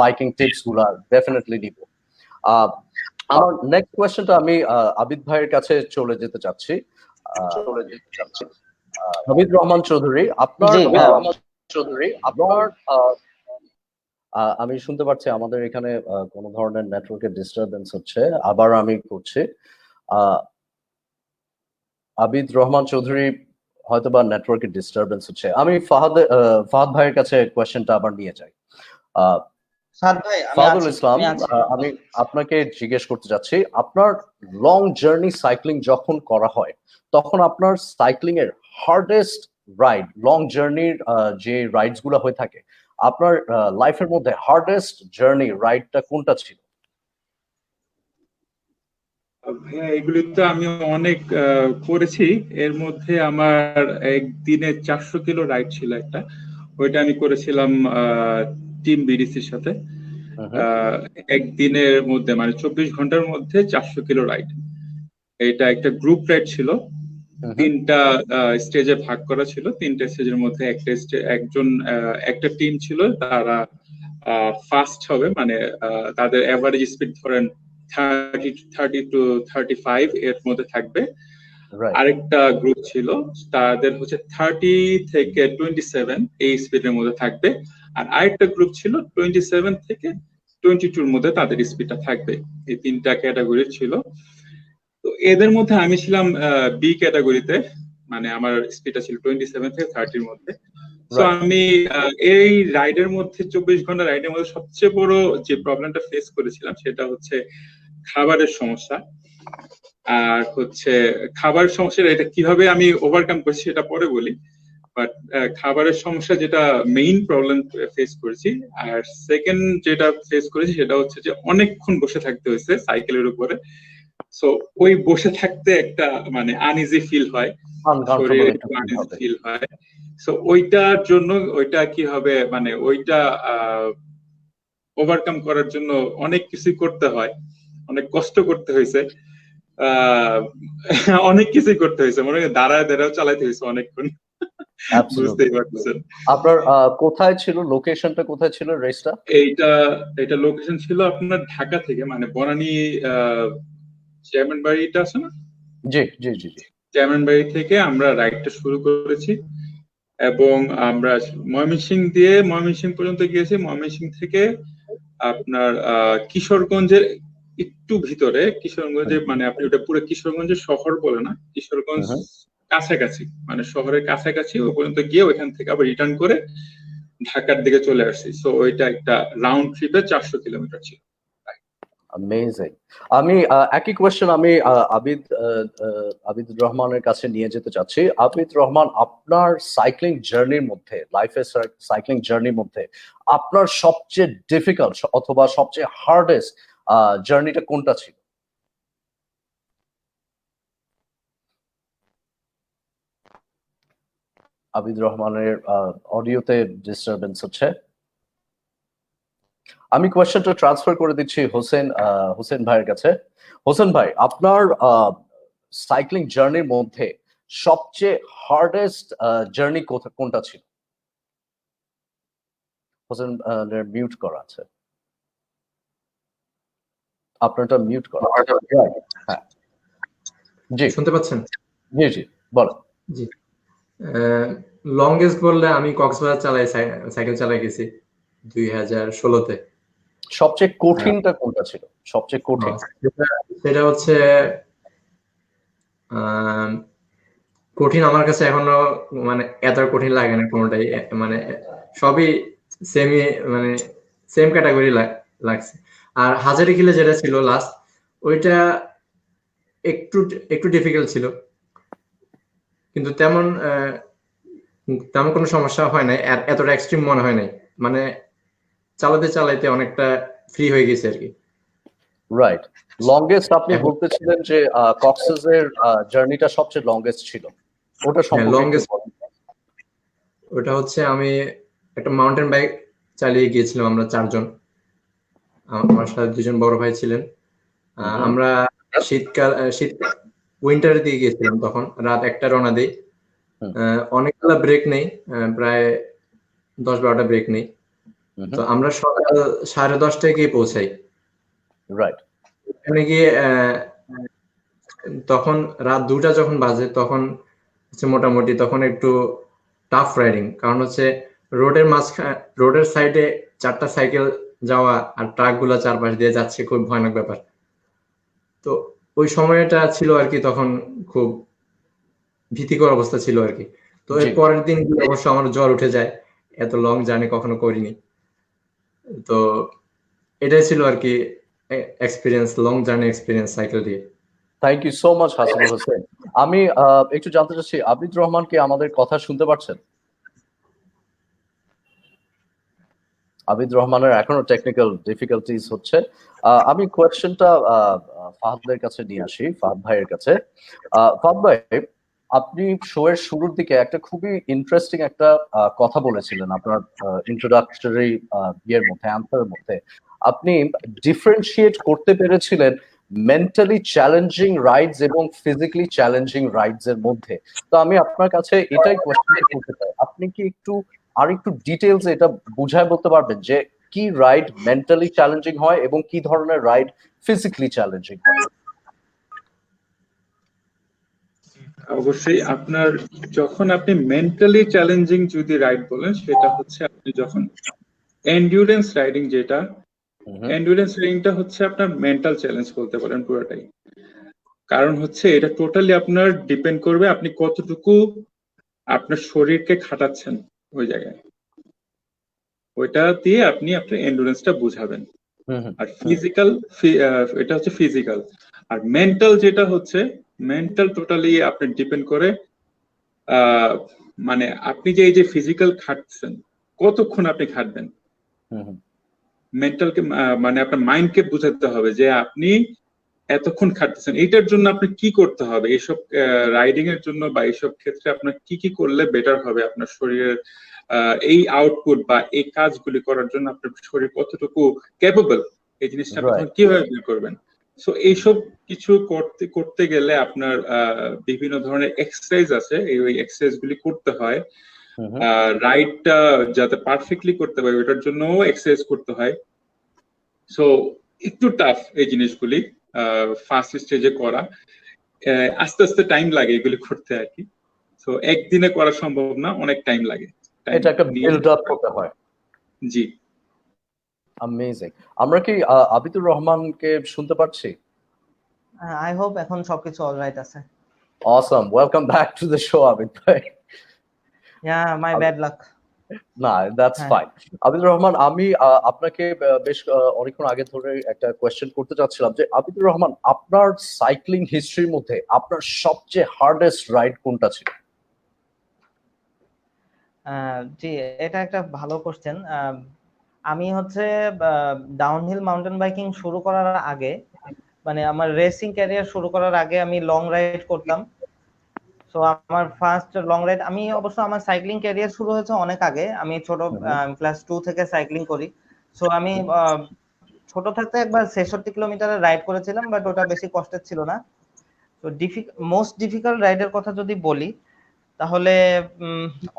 বাইকিং টিপস গুলা ডেফিনেটলি নিব। আমার নেক্সট কোয়েশ্চেনটা আমি আবিদ ভাইয়ের কাছে চলে যেতে চাচ্ছি। হাবিব রহমান চৌধুরী, আপনার আমি শুনতে পাচ্ছি আমাদের এখানে কোনো ধরনের নেটওয়ার্কের ডিস্টারবেন্স হচ্ছে, আবার আমি করছি। আবিদ রহমান চৌধুরী হয়তোবা নেটওয়ার্কের ডিস্টারবেন্স হচ্ছে। আমি ফাহাদ ভাইয়ের কাছে কোয়েশ্চেনটা আবার নিয়ে যাই। ফাহাদুল ইসলাম, আমি আপনাকে জিজ্ঞেস করতে চাচ্ছি, আপনার লং জার্নি সাইক্লিং যখন করা হয় তখন আপনার সাইক্লিং এর হার্ডেস্ট রাইড, লং জার্নির যে রাইডস গুলো হয়ে থাকে, আপনার লাইফের মধ্যে হার্ডেস্ট জার্নি রাইডটা কোনটা ছিল? ভাইয়া এগুলি তো আমি অনেক করেছি। এর মধ্যে আমার একদিনে 400 কিলো রাইড ছিল একটা, ওইটা আমি করেছিলাম টিম বিডিসির সাথে। একদিনের মধ্যে মানে 24 ঘন্টার মধ্যে 400 কিলো রাইড। এটা একটা গ্রুপ রাইড ছিল, 3টা স্টেজে ভাগ করা ছিল। 3টা স্টেজের মধ্যে একটা টিম ছিল, তারা ফাস্ট হবে, মানে তাদের এভারেজ স্পিড ধরেন 30 to 35 এর মধ্যে থাকবে। আরেকটা গ্রুপ ছিল, তাদের হচ্ছে 30 থেকে 27 এই স্পিডের মধ্যে থাকবে। আর আরেকটা গ্রুপ ছিল 27 থেকে 22 এর মধ্যে তাদের স্পিডটা থাকবে। এই 3টা ক্যাটাগরি ছিল। তো এদের মধ্যে আমি ছিলাম বি ক্যাটাগরিতে, মানে আমার স্পিডটা ছিল 27 থেকে 30 এর মধ্যে। তো আমি এই রাইডের মধ্যে 24 ঘন্টা রাইডের মধ্যে সবচেয়ে বড় যে প্রবলেমটা ফেস করেছিলাম সেটা হচ্ছে খাবারের সমস্যা। আর হচ্ছে খাবারের সমস্যাটা এটা কিভাবে আমি ওভারকাম করছি সেটা পরে বলি, বাট খাবারের সমস্যা যেটা মেইন প্রবলেম ফেস করেছি। আর সেকেন্ড যেটা ফেস করেছি সেটা হচ্ছে যে অনেকক্ষণ বসে থাকতে হয়েছে সাইকেলের উপরে। সো ওই বসে থাকতে একটা মানে আনইজি ফিল হয়, শরীরে একটু আনইজি ফিল হয়। সো ওইটার জন্য ওইটা কি হবে মানে ওইটা ওভারকাম করার জন্য অনেক কিছু করতে হয়, অনেক কষ্ট করতে হয়েছে, অনেক কিছুই করতে হয়েছে, মনে হয় দাঁড়ায় দাঁড়ায় চালাইতে হয়েছে অনেকক্ষণ। বুঝতেই পারছেন। আপনার কোথায় ছিল, লোকেশনটা কোথায় ছিল রেসটা? এইটা লোকেশন ছিল আপনার ঢাকা থেকে, মানে বনানী চেয়ারম্যান বাড়িটা আছে না? জি জি জি জি। চেয়ারম্যান বাড়ি থেকে আমরা রাইডটা শুরু করেছি এবং আমরা ময়মনসিংহ পর্যন্ত গিয়েছি। ময়মনসিংহ থেকে আপনার কিশোরগঞ্জের একটু ভিতরে, কিশোরগঞ্জের মানে আপনি ওটা পুরো কিশোরগঞ্জের শহর বলে না, কিশোরগঞ্জ কাছাকাছি, মানে শহরের কাছাকাছি ওই পর্যন্ত গিয়ে ওইখান থেকে আবার রিটার্ন করে ঢাকার দিকে চলে আসছি। সো ওইটা একটা রাউন্ড ট্রিপে 400 কিলোমিটার ছিল। অ্যামেজিং। আমি একই কোয়েশ্চেন আমি আবিদ রহমানের কাছে নিয়ে যেতে চাচ্ছি। আবিদ রহমান, আপনার সাইক্লিং জার্নির মধ্যে, লাইফের সাইক্লিং জার্নির মধ্যে আপনার সবচেয়ে ডিফিকাল্ট অথবা সবচেয়ে হার্ডেস্ট জার্নিটা কোনটা ছিল? আবিদ রহমানের অডিওতে ডিস্টারবেন্স হচ্ছে। আমি কোয়েশ্চেনটা ট্রান্সফার করে দিচ্ছি হোসেন ভাইয়ের কাছে। হোসেন ভাই, আপনার সাইক্লিং জার্নির মধ্যে সবচেয়ে হার্ডেস্ট জার্নি কোনটা ছিল? হোসেন মিউট করা আছে, আপনারটা মিউট করা। হ্যাঁ জি, শুনতে পাচ্ছেন? জি জি, বলেন। জি, লংগেস্ট বললে আমি কক্সবাজার সাইকেল চালাই গেছি 2016-তে। সবচেয়ে কঠিনটা কোনটা ছিল? সবচেয়ে কঠিন সেটা হচ্ছে কঠিন আমার কাছে এখনো মানে এত কঠিন লাগে না কোনোটাই, মানে সবই মানে সেম ক্যাটাগরি লাগছে। আর হাজারি কিলে যেটা ছিল লাস্ট, ওইটা একটু ডিফিকাল্ট ছিল, কিন্তু তেমন কোনো সমস্যা হয় নাই, এতটা এক্সট্রিম মনে হয় নাই, মানে চালাইতে অনেকটা ফ্রি হয়ে গেছে আর কি। রাইট। লংগেস্ট আপনি বলতেছিলেন যে কক্সেসের জার্নিটা সবচেয়ে লংগেস্ট ছিল, ওটা সম্পর্কে ওটা হচ্ছে আমি একটা মাউন্টেন বাইক চালিয়ে গিয়েছিলাম, আমরা 4 জন, আমার সাথে 2 জন বড় ভাই ছিলেন। আমরা শীত উইন্টারের দিকে গিয়েছিলাম, তখন রাত 1টা রওনা দিই। হুম। অনেকগুলো ব্রেক নেই, প্রায় 10-12টা ব্রেক নেই। তো আমরা সকাল 10:30টায় গিয়ে পৌঁছাই। রাইট। ওখানে গিয়ে তখন রাত 2টা যখন বাজে, তখন হচ্ছে মোটামুটি তখন একটু টাফ রাইডিং, কারণ হচ্ছে রোডের সাইডে 4টা সাইকেল যাওয়া আর ট্রাক গুলা চারপাশ দিয়ে যাচ্ছে, খুব ভয়ানক ব্যাপার। তো ওই সময়টা ছিল আর কি, তখন খুব ভীতিকর অবস্থা ছিল আর কি। তো এর জি। পরের দিন অবশ্য আমার জ্বর উঠে যায়, এত লং জার্নি কখনো করিনি। তো এটাই ছিল আর কি experience, long journey experience cycle দিয়ে। Thank you so much Hasibul Hossain. আমি একটু জানতে চাচ্ছি, আবিদুর রহমান কি আমাদের কথা শুনতে পাচ্ছেন? আবিদুর রহমানের এখনো টেকনিক্যাল ডিফিকাল্টিজ হচ্ছে। আমি কোয়েশ্চেনটা ফাহাদের কাছে নিয়ে আসি, ফাহাদ ভাইয়ের কাছে। ফাহাদ ভাই, আপনি শো এর শুরুর দিকে একটা খুবই ইন্টারেস্টিং একটা কথা বলেছিলেন আপনার ইন্ট্রোডাক্টরি ইয়ের মধ্যে, অ্যান্সারের মধ্যে। আপনি ডিফারেন্সিয়েট করতে পেরেছিলেন মেন্টালি চ্যালেঞ্জিং রাইডস এবং ফিজিক্যালি চ্যালেঞ্জিং রাইডস এর মধ্যে। তো আমি আপনার কাছে এটাই কোয়েশ্চেন করতে চাই, আপনি কি আর একটু ডিটেইলস এটা বুঝায় বলতে পারবেন যে কি রাইড মেন্টালি চ্যালেঞ্জিং হয় এবং কি ধরনের রাইড ফিজিক্যালি চ্যালেঞ্জিং হয়? অবশ্যই আপনার যখন আপনি মেন্টালি চ্যালেঞ্জিং যদি রাইড বলেন, সেটা হচ্ছে আপনি যখন এন্ডিউরেন্স রাইডিং, যেটা এন্ডিউরেন্স রাইডিংটা হচ্ছে আপনার মেন্টাল চ্যালেঞ্জ বলতে পারেন পুরোটাই। কারণ হচ্ছে এটা টোটালি আপনার ডিপেন্ড করবে আপনি কতটুকু আপনার শরীরকে খাটাচ্ছেন ওই জায়গায়, ওইটা দিয়ে আপনি আপনার এন্ডুরেন্সটা বুঝাবেন। আর ফিজিক্যাল, এটা হচ্ছে ফিজিক্যাল। আর মেন্টাল যেটা হচ্ছে, মেন্টাল টোটালি আপনার ডিপেন্ড করে মানে আপনি যে এই যে ফিজিক্যাল খাটছেন, কতক্ষণ আপনি খাটবেন। মেন্টালকে মানে আপনার মাইন্ডকে বুঝাতে হবে যে আপনি এতক্ষণ খাটতেছেন, এইটার জন্য আপনি কি করতে হবে, এইসব রাইডিং এর জন্য বা এইসব ক্ষেত্রে আপনার কি কি করলে বেটার হবে, আপনার শরীরের এই আউটপুট বা এই কাজগুলি করার জন্য আপনার শরীর কতটুকু ক্যাপেবল, এই জিনিসটা আপনি কিভাবে বের করবেন। সো এইসব কিছু করতে গেলে আপনার বিভিন্ন ধরনের এক্সারসাইজ আছে, এই এক্সারসাইজ গুলি করতে হয়। রাইডটা যাতে পারফেক্টলি করতে পারে ওটার জন্য এক্সারসাইজ করতে হয়। সো একটু টাফ এই জিনিসগুলি ফার্স্ট স্টেজে করা, আস্তে আস্তে টাইম লাগে এগুলি করতে আর কি। সো একদিনে করা সম্ভব না, অনেক টাইম লাগে, এটা একটা বিল্ড আপ করতে হয়। জি, অ্যামেজিং। আমরা কি আবিদুর রহমানকে শুনতে পাচ্ছি? আই হোপ এখন সবকিছু অলরাইট আছে। Awesome, welcome back to the show Abid ভাই। ইয়া, মাই ব্যাড লাক। না, দ্যাটস ফাইন। আবিদুর রহমান, আমি আপনাকে বেশ অনেকক্ষণ আগে ধরে একটা কোয়েশ্চেন করতে চাচ্ছিলাম যে আবিদুর রহমান, আপনার সাইক্লিং হিস্ট্রির মধ্যে আপনার সবচেয়ে হার্ডেস্ট রাইড কোনটা ছিল? জি, এটা একটা ভালো কোশ্চেন। আমি হচ্ছে ডাউনহিল মাউন্টেন বাইকিং শুরু করার আগে, মানে আমার রেসিং ক্যারিয়ার শুরু করার আগে আমি লং রাইড করতাম। সো আমার ফার্স্ট লং রাইড, আমি অবশ্য আমার সাইক্লিং ক্যারিয়ার শুরু হয়েছে অনেক আগে। আমি ছোট ক্লাস 2 থেকে সাইক্লিং করি। সো আমি ছোট থাকতে একবার 66 কিলোমিটারের রাইড করেছিলাম, বাট ওটা বেশি কষ্টের ছিল না। তো মোস্ট ডিফিকাল্ট রাইডের কথা যদি বলি, তাহলে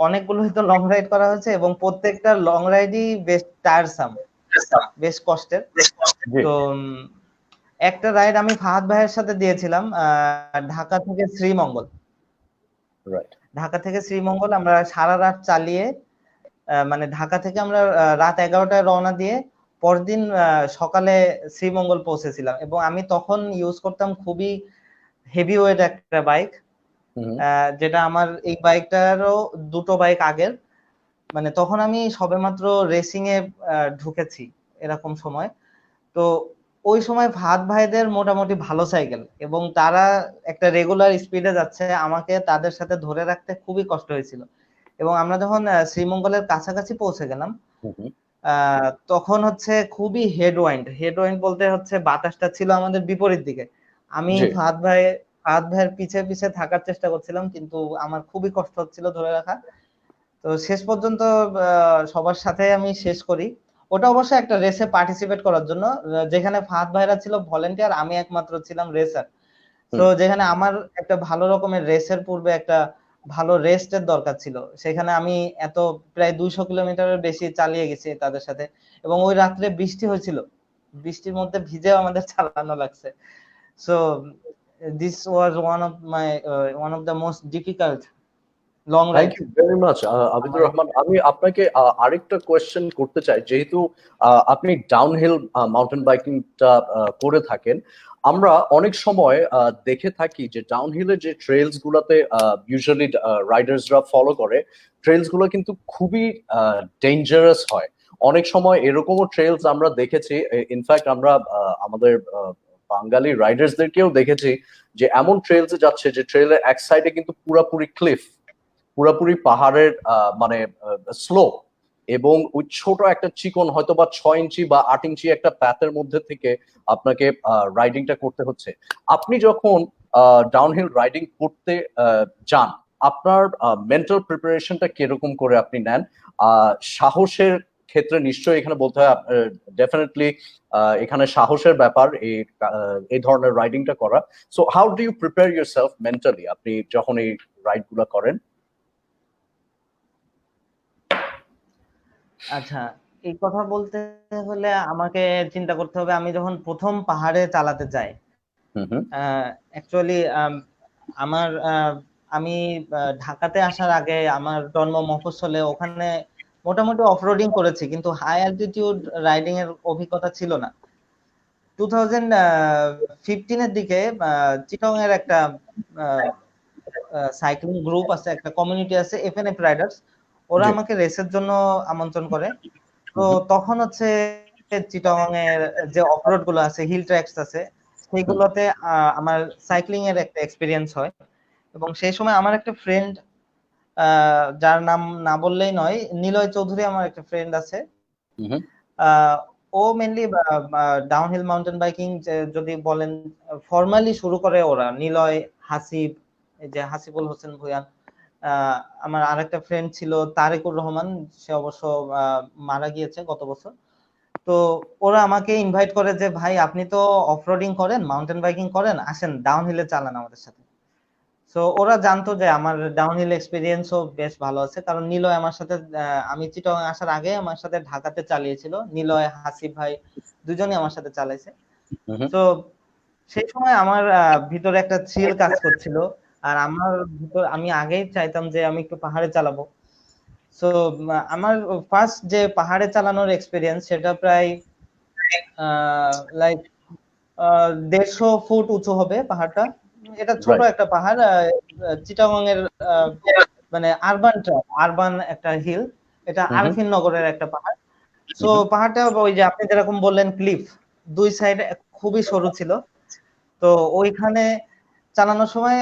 অনেকগুলোই তো লং রাইড করা হয়েছে এবং প্রত্যেকটা লং রাইডই বেশ টায়ারসাম, বেশ কষ্টের। তো একটা রাইড আমি ফাহাদ ভাইয়ের সাথে দিয়েছিলাম ঢাকা থেকে শ্রীমঙ্গল। ঢাকা থেকে শ্রীমঙ্গল আমরা সারা রাত চালিয়ে, মানে ঢাকা থেকে আমরা রাত 11টায় রওনা দিয়ে পরদিন সকালে শ্রীমঙ্গল পৌঁছেছিলাম। এবং আমি তখন ইউজ করতাম খুবই হেভি ওয়েট একটা বাইক, যেটা আমার এই বাইকটারও দুটো বাইক আগের। মানে তখন আমি সবেমাত্র রেসিং এ ঢুকেছি এরকম সময়। তো ওই সময় ফাহাদ ভাইদের মোটামুটি ভালো সাইকেল এবং তারা একটা রেগুলার স্পিডে যাচ্ছে, আমাকে তাদের সাথে ধরে রাখতে খুবই কষ্ট হয়েছিল। এবং আমরা যখন শ্রীমঙ্গলের কাছাকাছি পৌঁছে গেলাম, তখন হচ্ছে খুবই হেডওয়াইন্ড বলতে হচ্ছে বাতাসটা ছিল আমাদের বিপরীত দিকে। আমি ফাহাদ ভাইয়ের পিছে পিছে থাকার চেষ্টা করছিলাম, কিন্তু আমার খুবই কষ্ট হচ্ছিল ধরে রাখা। তো শেষ পর্যন্ত সবার সাথে আমি শেষ করি। ওটা অবশ্যই একটা রেসে পার্টিসিপেট করার জন্য, যেখানে ফাহাদ ভাইরা ছিল ভলেন্টিয়ার, আমি একমাত্র ছিলাম রেসার। তো যেখানে আমার একটা ভালো রকমের রেসের পূর্বে একটা ভালো রেস্টের দরকার ছিল, সেখানে আমি এত প্রায় 200 কিলোমিটারের বেশি চালিয়ে গেছি তাদের সাথে, এবং ওই রাত্রে বৃষ্টি হয়েছিল, বৃষ্টির মধ্যে ভিজেও আমাদের চালানো লাগছে। So this was one of the most difficult long ride. Thank you very much Abidur Rahman. আমি আপনাকে আরেকটা কোয়েশ্চেন করতে চাই, যেহেতু আপনি ডাউনহিল মাউন্টেন বাইকিংটা করে থাকেন, আমরা অনেক সময় দেখে থাকি যে ডাউনহিলের যে ট্রেলস গুলাতে ইউজুয়ালি রাইডার্সরা ফলো করে, ট্রেলস গুলো কিন্তু খুবই ডেঞ্জারাস হয়। অনেক সময় এরকমও ট্রেলস আমরা দেখেছি, ইনফ্যাক্ট আমরা আমাদের বাঙালি রাইডার্সদেরকেও দেখেছি যে এমন ট্রেলসে যাচ্ছে যে ট্রেলের এক সাইডে কিন্তু পুরাপুরি ক্লিফ, পুরাপুরি পাহাড়ের মানে স্লোপ, এবং ওই ছোট একটা চিকন হয়তো বা 6 ইঞ্চি বা 8 ইঞ্চি একটা প্যাথের মধ্যে থেকে আপনাকে রাইডিংটা করতে হচ্ছে। আপনি যখন ডাউনহিল রাইডিং করতে যান, আপনার মেন্টাল প্রিপারেশনটা কিরকম করে আপনি নেন? সাহসের ক্ষেত্রে নিশ্চয়ই এখানে বলতে হয় ডেফিনেটলি এখানে সাহসের ব্যাপার এই ধরনের রাইডিংটা করা। So how do you prepare yourself mentally আপনি যখন এই রাইড গুলা করেন? আচ্ছা, এই কথা বলতে হলে আমাকে চিন্তা করতে হবে, আমি যখন প্রথম পাহাড়ে চালাতে যাই, অ্যাকচুয়ালি আমার আমি ঢাকাতে আসার আগে আমার জন্ম মফস্বলে, ওখানে মোটামুটি অফরোডিং করেছি, কিন্তু হাই অ্যালটিটিউড রাইডিং এর অভিজ্ঞতা ছিল না। 2015 এর দিকে চিটং এর একটা সাইক্লিং গ্রুপ আছে, একটা কমিউনিটি আছে, এফএনএফ রাইডার্স, ওরা আমাকে রেসের জন্য আমন্ত্রণ করে। তো তখন হচ্ছে চিটং এর যে অফরোড গুলো আছে, হিল ট্র্যাকস আছে, সেইগুলোতে আমার সাইক্লিং এর একটা এক্সপিরিয়েন্স হয়। এবং সেই সময় আমার একটা ফ্রেন্ড, যার নাম না বললেই নয়, নিলয় চৌধুরী, আমার একটা ফ্রেন্ড আছে, ও মেনলি ডাউনহিল মাউন্টেন বাইকিং যদি বলেন ফর্মালি শুরু করে ওরা, নিলয়, হাসিব, এই যে হাসিবুল হোসেন ভুয়ান, আমার আরেকটা ফ্রেন্ড ছিল তারেকুর রহমান, সে অবশ্য মারা গিয়েছে গত বছর। তো ওরা আমাকে ইনভাইট করে যে ভাই আপনি তো অফরোডিং করেন, মাউন্টেন বাইকিং করেন, আসেন ডাউনহিলে চালান আমাদের সাথে। সো ওরা জানতো যে আমার ডাউনহিল এক্সপিরিয়েন্সও বেশ ভালো আছে, কারণ নিলয় আমার সাথে, আমি চিটং আসার আগে আমার সাথে ঢাকাতে চালিয়েছিল, নিলয়, হাসিব ভাই দুজনেই আমার সাথে চালাইছে। তো সেই সময় আমার ভিতরে একটা থ্রিল কাজ করছিল, আর আমার ভিতর, আমি আগেই চাইতাম যে আমি একটু পাহাড়ে চালাবো। সো আমার ফার্স্ট যে পাহাড়ে চালানোর এক্সপিরিয়েন্স, সেটা প্রায় লাইক 150 ফুট উঁচু হবে পাহাড়টা। এটা ছোট একটা পাহাড়, চিটাগং এর মানে আরবান একটা হিল, এটা আরফিন নগরের একটা পাহাড়। সো পাহাড়টা ওই যে আপনি যেরকম বললেন ক্লিফ, দুই সাইড খুবই সরু ছিল। তো ওইখানে চালানোর সময়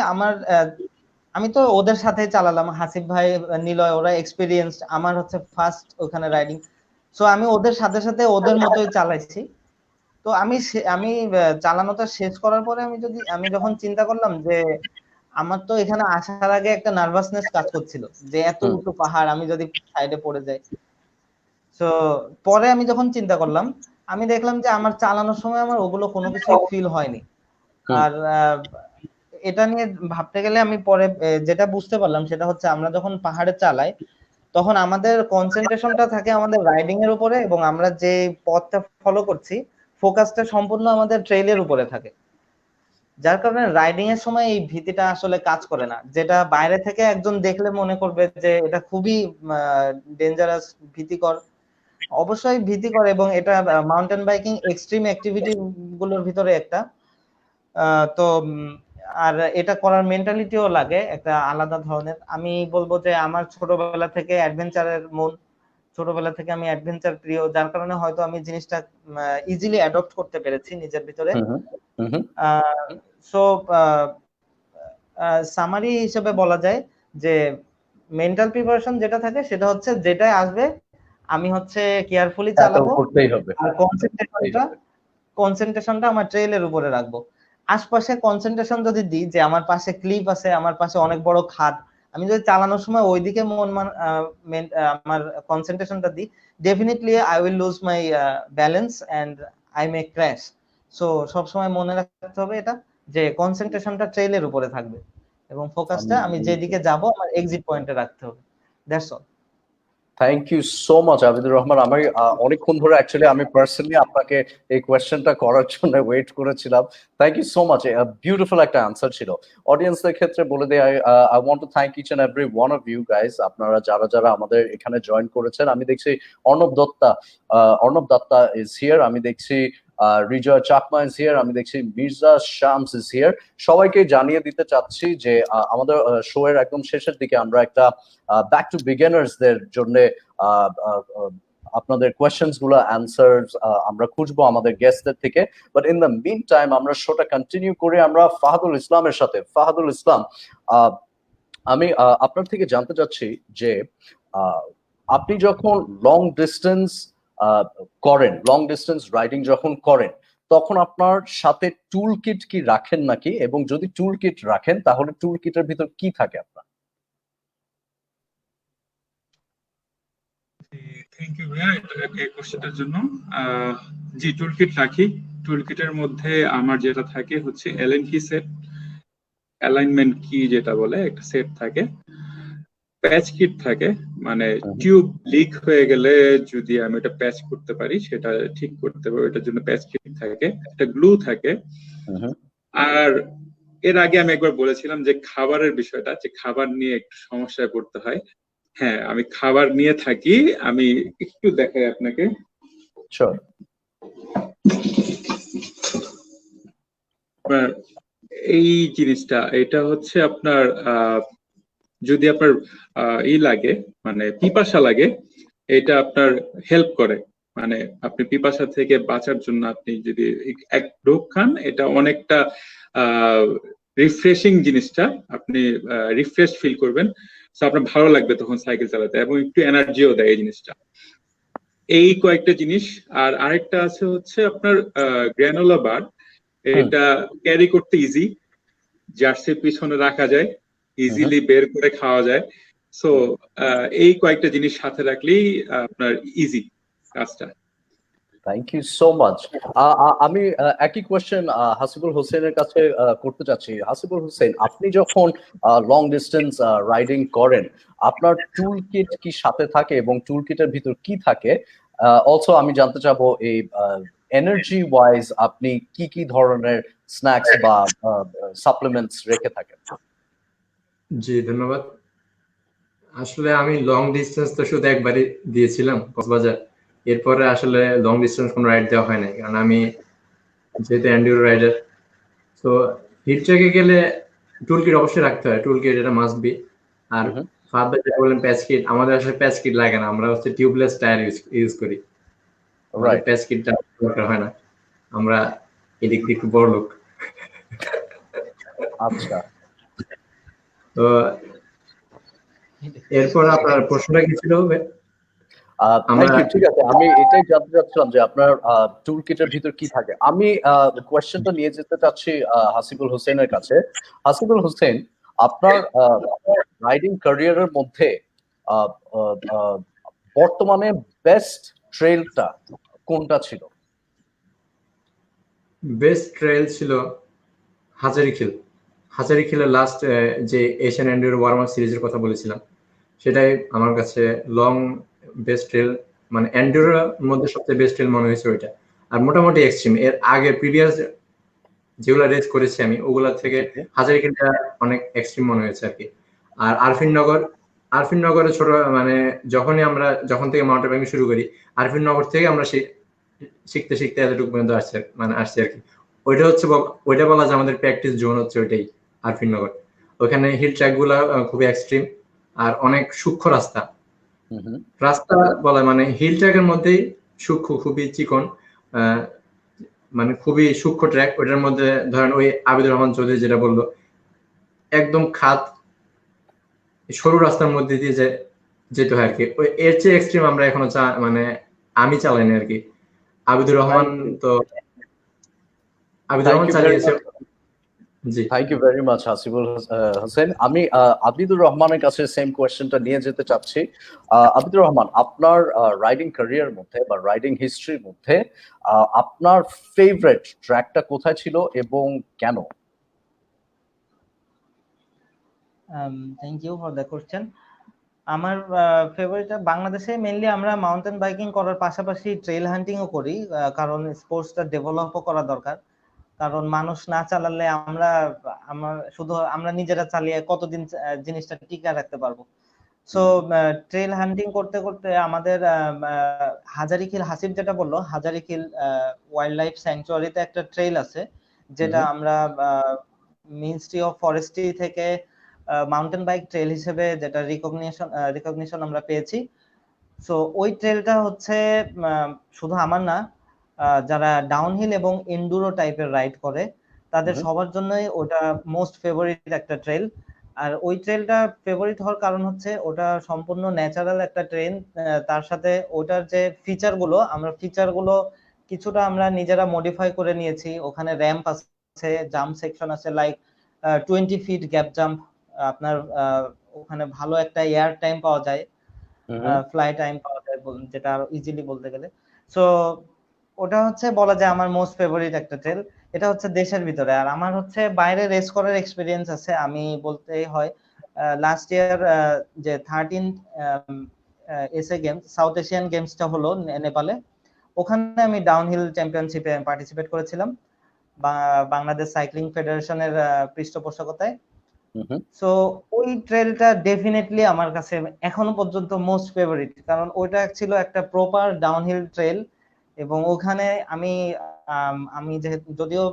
আমি তো ওদের সাথে চালালাম, হাসিব ভাই, নিলয়, ওরা এক্সপিরিয়েন্সড, আমার হচ্ছে ফার্স্ট ওখানে রাইডিং। সো আমি ওদের সাথে সাথে ওদের মতোই চালাইছি। তো আমি চালানোটা শেষ করার পরে আমি যখন চিন্তা করলাম যে আমার তো এখানে আসার আগে একটা নার্ভাসনেস কাজ করছিল যে এত উঁচু পাহাড়, আমি যদি সাইডে পড়ে যাই। তো পরে আমি যখন চিন্তা করলাম, আমি দেখলাম যে আমার চালানোর সময় আমার ওগুলো কোনো কিছু ফিল হয়নি। আর এটা নিয়ে ভাবতে গেলে আমি পরে যেটা বুঝতে পারলাম, সেটা হচ্ছে আমরা যখন পাহাড়ে চালাই তখন আমাদের কনসেন্ট্রেশনটা থাকে আমাদের রাইডিং এর উপরে, এবং আমরা যে পথটা ফলো করছি ফোকাসটা সম্পূর্ণ আমাদের ট্রেইলের উপরে থাকে, যার কারণে রাইডিং এর সময় এই ভীতিটা আসলে কাজ করে না, যেটা বাইরে থেকে একজন দেখলে মনে করবে যে এটা খুবই ডেঞ্জারাস, ভীতিকর। অবশ্যই ভীতিকর, এবং এটা মাউন্টেন বাইকিং এক্সট্রিম অ্যাক্টিভিটি গুলোর ভিতরে একটা। তো আর এটা করার মেন্টালিটিও লাগে একটা আলাদা ধরনের। আমি বলবো যে আমার ছোটবেলা থেকে অ্যাডভেঞ্চারের মন, ছোটবেলা থেকে আমি অ্যাডভেঞ্চার প্রিয়, যার কারণে হয়তো আমি জিনিসটা ইজিলি অ্যাডপ্ট করতে পেরেছি নিজের ভিতরে। সো সামারি হিসেবে বলা যায় যে মেন্টাল প্রিপারেশন যেটা থাকে সেটা হচ্ছে যেটাই আসবে আমি হচ্ছে কেয়ারফুলি চালাবো, আর কনসেন্ট্রেশনটা আমার ট্রেইলের উপরে রাখবো। আশপাশে কনসেন্ট্রেশন যদি দিই যে আমার পাশে ক্লিপ আছে, আমার পাশে অনেক বড় খাদ, আমি যদি চালানোর সময় ওইদিকে আমার কনসেন্ট্রেশনটা দিই, definitely I will lose my balance and I may crash. So সবসময় মনে রাখতে হবে এটা, যে কনসেন্ট্রেশনটা ট্রেইলের উপরে থাকবে এবং ফোকাসটা আমি যেদিকে যাব আমার এক্সিট পয়েন্টে রাখতে হবে। That's all. Thank you so much Abidur Rahman. আমি অনেকক্ষণ ধরে অ্যাকচুয়ালি আমি পার্সোনালি আপনাকে এই কোয়েশ্চেনটা করার জন্য ওয়েট করেছিলাম। Thank you so much, beautiful একটা আনসার ছিল। অডিয়েন্সদের ক্ষেত্রে বলে দেই, I want to thank each and every one of you guys. আপনারা যারা যারা আমাদের এখানে জয়েন করেছেন, আমি দেখছি অর্ণব দত্তা ইজ হিয়ার, আমি দেখছি রিজয় চাকমা ইজ হিয়ার, আমি দেখছি মির্জা শামস ইজ হিয়ার। সবাইকে জানিয়ে দিতে চাচ্ছি যে আমাদের শো এর একদম শেষের দিকে আমরা একটা ব্যাক টু বিগিনার্সদের জন্য আপনাদের কোয়েশ্চেনস গুলো অ্যান্সার্স আমরা খুঁজবো আমাদের গেস্টদের থেকে। But in the meantime আমরা শোটা কন্টিনিউ করে আমরা ফাহাদুল ইসলামের সাথে। ফাহাদুল ইসলাম, আমি আপনার থেকে জানতে চাচ্ছি যে আপনি যখন লং ডিস্টেন্স রাইডিং যখন করেন, তখন আপনার সাথে টুল কিট কি রাখেন নাকি, এবং যদি টুল কিট রাখেন তাহলে টুল কিটের ভিতর কি থাকে আপনার? থ্যাংক ইউ ভাইয়া এই কোশ্চেনটার জন্য। জি, টুলকিট রাখি। টুলকিটের মধ্যে আমার যেটা থাকে হচ্ছে অ্যালাইন কি সেট, অ্যালাইনমেন্ট কি যেটা বলে একটা সেট থাকে, প্যাচ কিট থাকে, মানে টিউব লিক হয়ে গেলে যদি আমি এটা প্যাচ করতে পারি, সেটা ঠিক করতে পারি, এটার জন্য প্যাচ কিট থাকে, একটা গ্লু থাকে। আর এর আগে আমি একবার বলেছিলাম যে খাবারের বিষয়টা, যে খাবার নিয়ে একটু সমস্যায় পড়তে হয়। হ্যাঁ, আমি খাবার নিয়ে থাকি, আমি একটু দেখাই আপনাকে। এই জিনিসটা, এটা হচ্ছে আপনার যদি আপনার লাগে, মানে পিপাসা লাগে, এটা আপনার হেল্প করে। মানে আপনি পিপাসা থেকে বাঁচার জন্য আপনি যদি এক ডোক খান, এটা অনেকটা রিফ্রেশিং জিনিসটা, আপনি রিফ্রেশ ফিল করবেন, আপনার ভালো লাগবে তখন সাইকেল চালাতে, এবং একটু এনার্জিও দেয় এই জিনিসটা। এই কয়েকটা জিনিস। আর আরেকটা আছে হচ্ছে আপনার গ্রানোলা বার, এটা ক্যারি করতে ইজি, জার্সির পিছনে রাখা যায়, ইজিলি বের করে খাওয়া যায়। সো এই কয়েকটা জিনিস সাথে রাখলেই আপনার ইজি কাজটা। Thank you so much. আমি একই কোয়েশ্চেন হাসিবুল হোসেনের কাছে করতে চাচ্ছি। হাসিবুল হোসেন, আপনি যখন লং ডিস্টেন্স রাইডিং করেন, আপনার টুল কিট কি সাথে থাকে এবং টুল কিটের ভিতর কি থাকে? অলসো আমি জানতে চাবো এই এনার্জি ওয়াইজ আপনি কি কি ধরনের স্ন্যাক্স বা সাপ্লিমেন্টস রেখে থাকেন? জি ধন্যবাদ। আসলে আমি লং ডিস্টেন্স তো শুধু একবারই দিয়েছিলাম কক্সবাজার, এরপরে আসলে লং ডিস্টেন্স কোনো রাইড দেওয়া হয় না, কারণ আমি যেহেতু এন্ডিউরো রাইডার। তো হিট ট্র্যাকে গেলে টুল কিট অবশ্যই রাখতে হয়, টুল কিট এটা মাস্ট বি। আর ফাহাদ ভাই যেটা বললেন প্যাচ কিট, আমাদের আসলে প্যাচ কিট লাগে না, আমরা হচ্ছে টিউবলেস টায়ার ইউজ করি, প্যাচ কিটটা দরকার হয় না, আমরা এদিক দিয়ে একটু বড় লোক। আচ্ছা, তো এরপর আপনার প্রশ্নটা কি ছিল? ঠিক আছে, আমি এটাই জানতে চাচ্ছিলাম যে আপনার টুল কিটের ভিতর কি থাকে। আমি কোয়েশ্চেনটা নিয়ে যেতে চাচ্ছি হাসিবুল হোসেনের কাছে। হাসিবুল হোসেন, আপনার রাইডিং ক্যারিয়ারের মধ্যে বর্তমানে বেস্ট ট্রেলটা কোনটা ছিল? বেস্ট ট্রেল ছিল হাজারিখিলের লাস্ট যে এশিয়ান এন্ডিউরো ওয়ার্ম আপ সিরিজের কথা বলেছিলাম, সেটাই আমার কাছে লং বেস্ট ট্রেল, মানে এন্ডিউরোর মধ্যে সবচেয়ে বেস্ট ট্রেল মনে হয়েছে ওইটা। আর মোটামুটি এক্সট্রিম, এর আগে প্রিভিয়াস যেগুলা রেস করেছি আমি, ওগুলা থেকে হাজারিখিলটা অনেক এক্সট্রিম মনে হয়েছে আর কি। আর আরফিন নগরে ছোট, মানে যখন থেকে মাউন্টেন বাইকিং শুরু করি, আরফিন নগর থেকে আমরা শিখতে এতটুকু পর্যন্ত আসছি আর কি। ওইটা বলা যায় আমাদের প্র্যাকটিস জোন হচ্ছে ওইটাই, আরফিন নগর। ওখানে হিল ট্র্যাক গুলা খুবই এক্সট্রিম আর অনেক সূক্ষ্ম রাস্তা বলা, মানে হিল ট্র্যাকের মধ্যেই সূক্ষ্ম, খুবই চিকন, মানে খুবই সূক্ষ্ম ট্র্যাক। ওইটার মধ্যে ধরেন ওই আবিদুর রহমান চৌধুরী যেটা বললো, একদম খাত সরু রাস্তার মধ্যে দিয়ে যেতে হয় আর কি। ওই এর চেয়ে এক্সট্রিম আমরা এখনো মানে আমি চালাইনি আর কি। আবিদুর রহমান চালিয়েছে। জি thank you very much Hasibul Hossain. আমি আবিদুর রহমানের কাছে সেম কোয়েশ্চেনটা নিয়ে যেতে চাচ্ছি। আবিদুর রহমান, আপনার রাইডিং ক্যারিয়ার মধ্যে বা রাইডিং হিস্ট্রির মধ্যে আপনার ফেভারিট ট্র্যাকটা কোথায় ছিল এবং কেন? Thank you for the question. আমার ফেভারিট বাংলাদেশে মেইনলি আমরা মাউন্টেন বাইকিং করার পাশাপাশি ট্রেল হান্টিংও করি, কারণ স্পোর্টসটা ডেভেলপও করা দরকার। কারণ মানুষ না চালালে আমরা নিজেরা চালিয়ে কতদিন জিনিসটা টিকে রাখতে পারবো। সো ট্রেল হান্টিং করতে করতে আমাদের হাজারিখিল, হাসিব যেটা বললো, হাজারিখিল ওয়াইল্ড লাইফ স্যাংচুয়ারিতে একটা ট্রেল আছে যেটা আমরা মিনিস্ট্রি অফ ফরেস্ট্রি থেকে মাউন্টেন বাইক ট্রেল হিসেবে যেটা রিকগনিশন আমরা পেয়েছি। সো ওই ট্রেলটা হচ্ছে শুধু আমার না, যারা ডাউনহিল এবং এন্ডুরো টাইপের রাইড করে তাদের সবার জন্যই ওটা মোস্ট ফেভারিট একটা ট্রেল। আর ওই ট্রেলটা ফেভারিট হওয়ার কারণ হচ্ছে ওটা সম্পূর্ণ ন্যাচারাল একটা ট্রেন, তার সাথে ওটার যে ফিচারগুলো কিছুটা আমরা নিজেরা মডিফাই করে নিয়েছি। ওখানে র্যাম্প আছে, জাম্প সেকশন আছে, লাইক 20 ফিট গ্যাপ জাম্প, আপনার ওখানে ভালো একটা এয়ার টাইম পাওয়া যায়, ফ্লাই টাইম পাওয়া যায় যেটা আরো ইজিলি বলতে গেলে। সো ওটা হচ্ছে বলা যায় আমার মোস্ট ফেভারিট একটা ট্রেল। এটা হচ্ছে দেশের ভিতরে। আর আমার হচ্ছে বাইরে রেস করার এক্সপিরিয়েন্স আছে, আমি বলতেই হয়। লাস্ট ইয়ার যে 13 এসএ গেমস, সাউথ এশিয়ান গেমসটা হলো নেপালে, ওখানে আমি ডাউনহিল চ্যাম্পিয়নশিপে পার্টিসিপেট করেছিলাম বাংলাদেশ সাইক্লিং ফেডারেশনের পৃষ্ঠপোষকতায়। সো ওই ট্রেলটা ডেফিনেটলি আমার কাছে এখনো পর্যন্ত মোস্ট ফেভারিট, কারণ ওইটা ছিল একটা প্রপার ডাউনহিল ট্রেল। এবং ওখানে আমি যদিও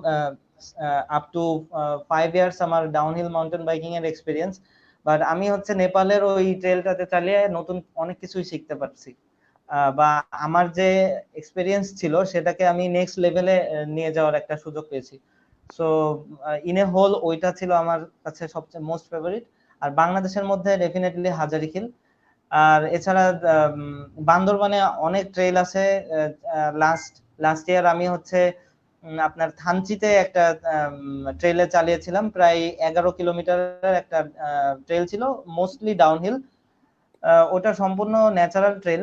আপ টু 5 ইয়ার্স আমার ডাউনহিল মাউন্টেন বাইকিং এর এক্সপিরিয়েন্স, বাট আমি হচ্ছে নেপালের ওই ট্রেলটাতে চালিয়ে নতুন অনেক কিছুই শিখতে পারছি, বা আমার যে এক্সপিরিয়েন্স ছিল সেটাকে আমি নেক্সট লেভেলে নিয়ে যাওয়ার একটা সুযোগ পেয়েছি। সো ইন এ হোল ওইটা ছিল আমার কাছে সবচেয়ে মোস্ট ফেভারিট। আর বাংলাদেশের মধ্যে ডেফিনেটলি হাজারিখিল। আর এছাড়া বান্দরবানে অনেক ট্রেল আছে। লাস্ট ইয়ার আমি হচ্ছে আপনার থানচিতে একটা ট্রেলে চালিয়েছিলাম, প্রায় 11 কিলোমিটারের একটা ট্রেল ছিল, মোস্টলি ডাউনহিল। ওটা সম্পূর্ণ ন্যাচারাল ট্রেল।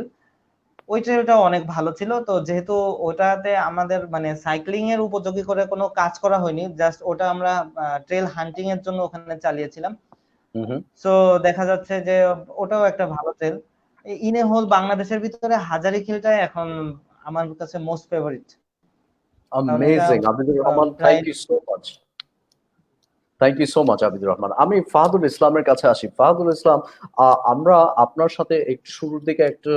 ওই ট্রেলটাও অনেক ভালো ছিল। তো যেহেতু ওটাতে আমাদের মানে সাইক্লিং এর উপযোগী করে কোনো কাজ করা হয়নি, জাস্ট ওটা আমরা ট্রেল হান্টিং এর জন্য ওখানে চালিয়েছিলাম। সো দেখা যাচ্ছে যে ওটাও একটা ভালো ট্রেল। ইন এ হোল বাংলাদেশের ভিতরে হাজারিখিলটাই এখন আমার কাছে most favourite. Amazing Abidur Rahman, thank you so much. Thank you so much Abidur Rahman. আমি ফাহাদুল ইসলামের কাছে আসি। ফাহাদুল ইসলাম, আমরা আপনার সাথে একটু শুরুর দিকে একটু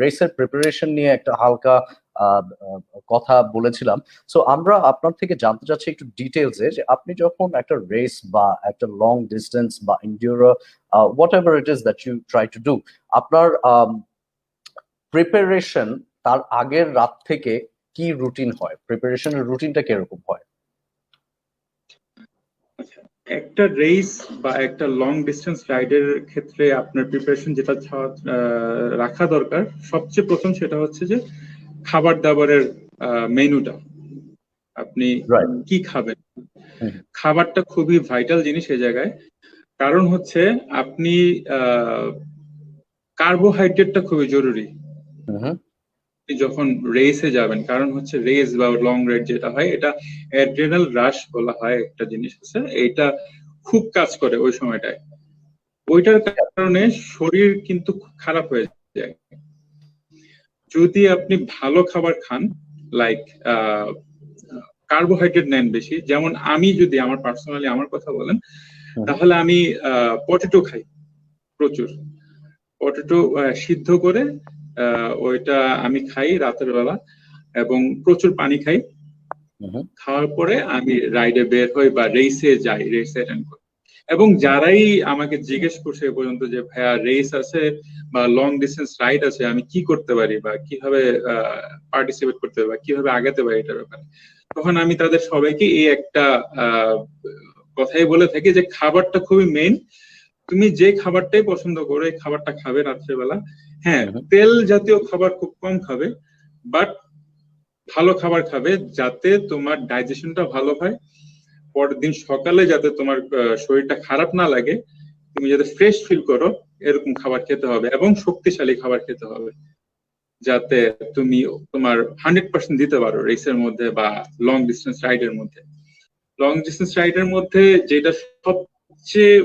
রেসের প্রিপারেশন নিয়ে একটা হালকা কথা বলেছিলাম। সো আমরা আপনার থেকে জানতে চাচ্ছি একটু ডিটেলসে যে আপনি যখন একটা রেস বা একটা লং ডিস্টেন্স বা enduro whatever it is that you try to do, আপনার প্রিপারেশন তার আগের রাত থেকে কি রুটিন হয়? প্রিপারেশনের রুটিনটা কিরকম হয়? একটা রেস বা একটা লং ডিস্টেন্স রাইডের ক্ষেত্রে আপনার প্রিপারেশন যেটা রাখা দরকার সবচেয়ে প্রথম, সেটা হচ্ছে যে খাবার দাবারের মেনুটা, আপনি কি খাবেন। খাবারটা খুবই ভাইটাল জিনিস এই জায়গায়। কারণ হচ্ছে আপনি কার্বোহাইড্রেটটা খুবই জরুরি যখন রেসে যাবেন। কারণ হচ্ছে রেস বা লং রাইড যেটা হয়, এটা অ্যাড্রেনাল রাশ বলা হয় একটা জিনিস আছে, এইটা খুব কাজ করে ওই সময়টায়। ওইটার কারণে শরীর কিন্তু খারাপ হয়ে যায়। যদি আপনি ভালো খাবার খান, লাইক কার্বোহাইড্রেট নেন বেশি, যেমন আমি যদি আমার পার্সোনালি আমার কথা বলেন, তাহলে আমি পটেটো খাই প্রচুর। পটেটো সিদ্ধ করে ওইটা আমি খাই রাতের বেলা, এবং প্রচুর পানি খাই। খাওয়ার পরে আমি রাইডে বের হই বা রেসে যাই, রেসে অ্যাটেন্ড করি। এবং যারাই আমাকে জিজ্ঞেস করছে এ পর্যন্ত যে ভাইয়া রেস আছে বা লং ডিস্টেন্স রাইড আছে, আমি কি করতে পারি বা কিভাবে পার্টিসিপেট করতে পারি বা কিভাবে আগাতে পারি এটার ব্যাপারে, তখন আমি তাদের সবাইকে এই একটা কথাই বলে থাকি যে খাবারটা খুবই মেইন। তুমি যে খাবারটাই পছন্দ করো এই খাবারটা খাবে রাত্রেবেলা। হ্যাঁ, তেল জাতীয় খাবার খুব কম খাবে, বাট ভালো খাবার খাবে যাতে তোমার ডাইজেশনটা ভালো হয়। পরের দিন সকালে যাতে তোমার শরীরটা খারাপ না লাগে, তুমি যাতে ফ্রেশ ফিল করো, এরকম খাবার খেতে হবে এবং শক্তিশালী খাবার খেতে হবে, যাতে তুমি তোমার 100% দিতে পারো রেসের মধ্যে বা লং ডিস্টেন্স রাইডের মধ্যে। লং ডিস্টেন্স রাইডের মধ্যে যেটা সবচেয়ে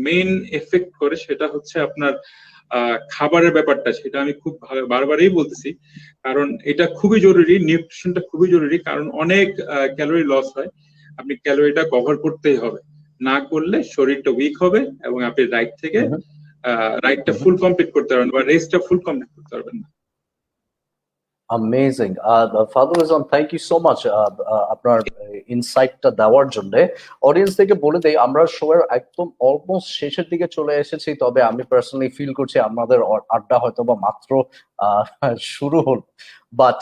মেইন এফেক্ট করে সেটা হচ্ছে আপনার খাবারের ব্যাপারটা। সেটা আমি খুব বারবারই বলতেছি, কারণ এটা খুবই জরুরি, নিউট্রিশনটা খুবই জরুরি, কারণ অনেক ক্যালোরি লস হয়। আপনি ক্যালোরিটা কভার করতেই হবে, না করলে শরীরটা উইক হবে এবং আপনি রাইডটা ফুল কমপ্লিট করতে পারবেন বা রেসটা ফুল কমপ্লিট করতে পারবেন না। Amazing. Fadul Islam, thank you so much আপনার ইনসাইটটা দেওয়ার জন্য। অডিয়েন্স থেকে বলে দেই, আমরা শোয়ের একদম অলমোস্ট শেষের দিকে চলে এসেছি, তবে আমি পার্সোনালি ফিল করছি আমাদের আড্ডা হয়তো বা মাত্র শুরু হল। বাট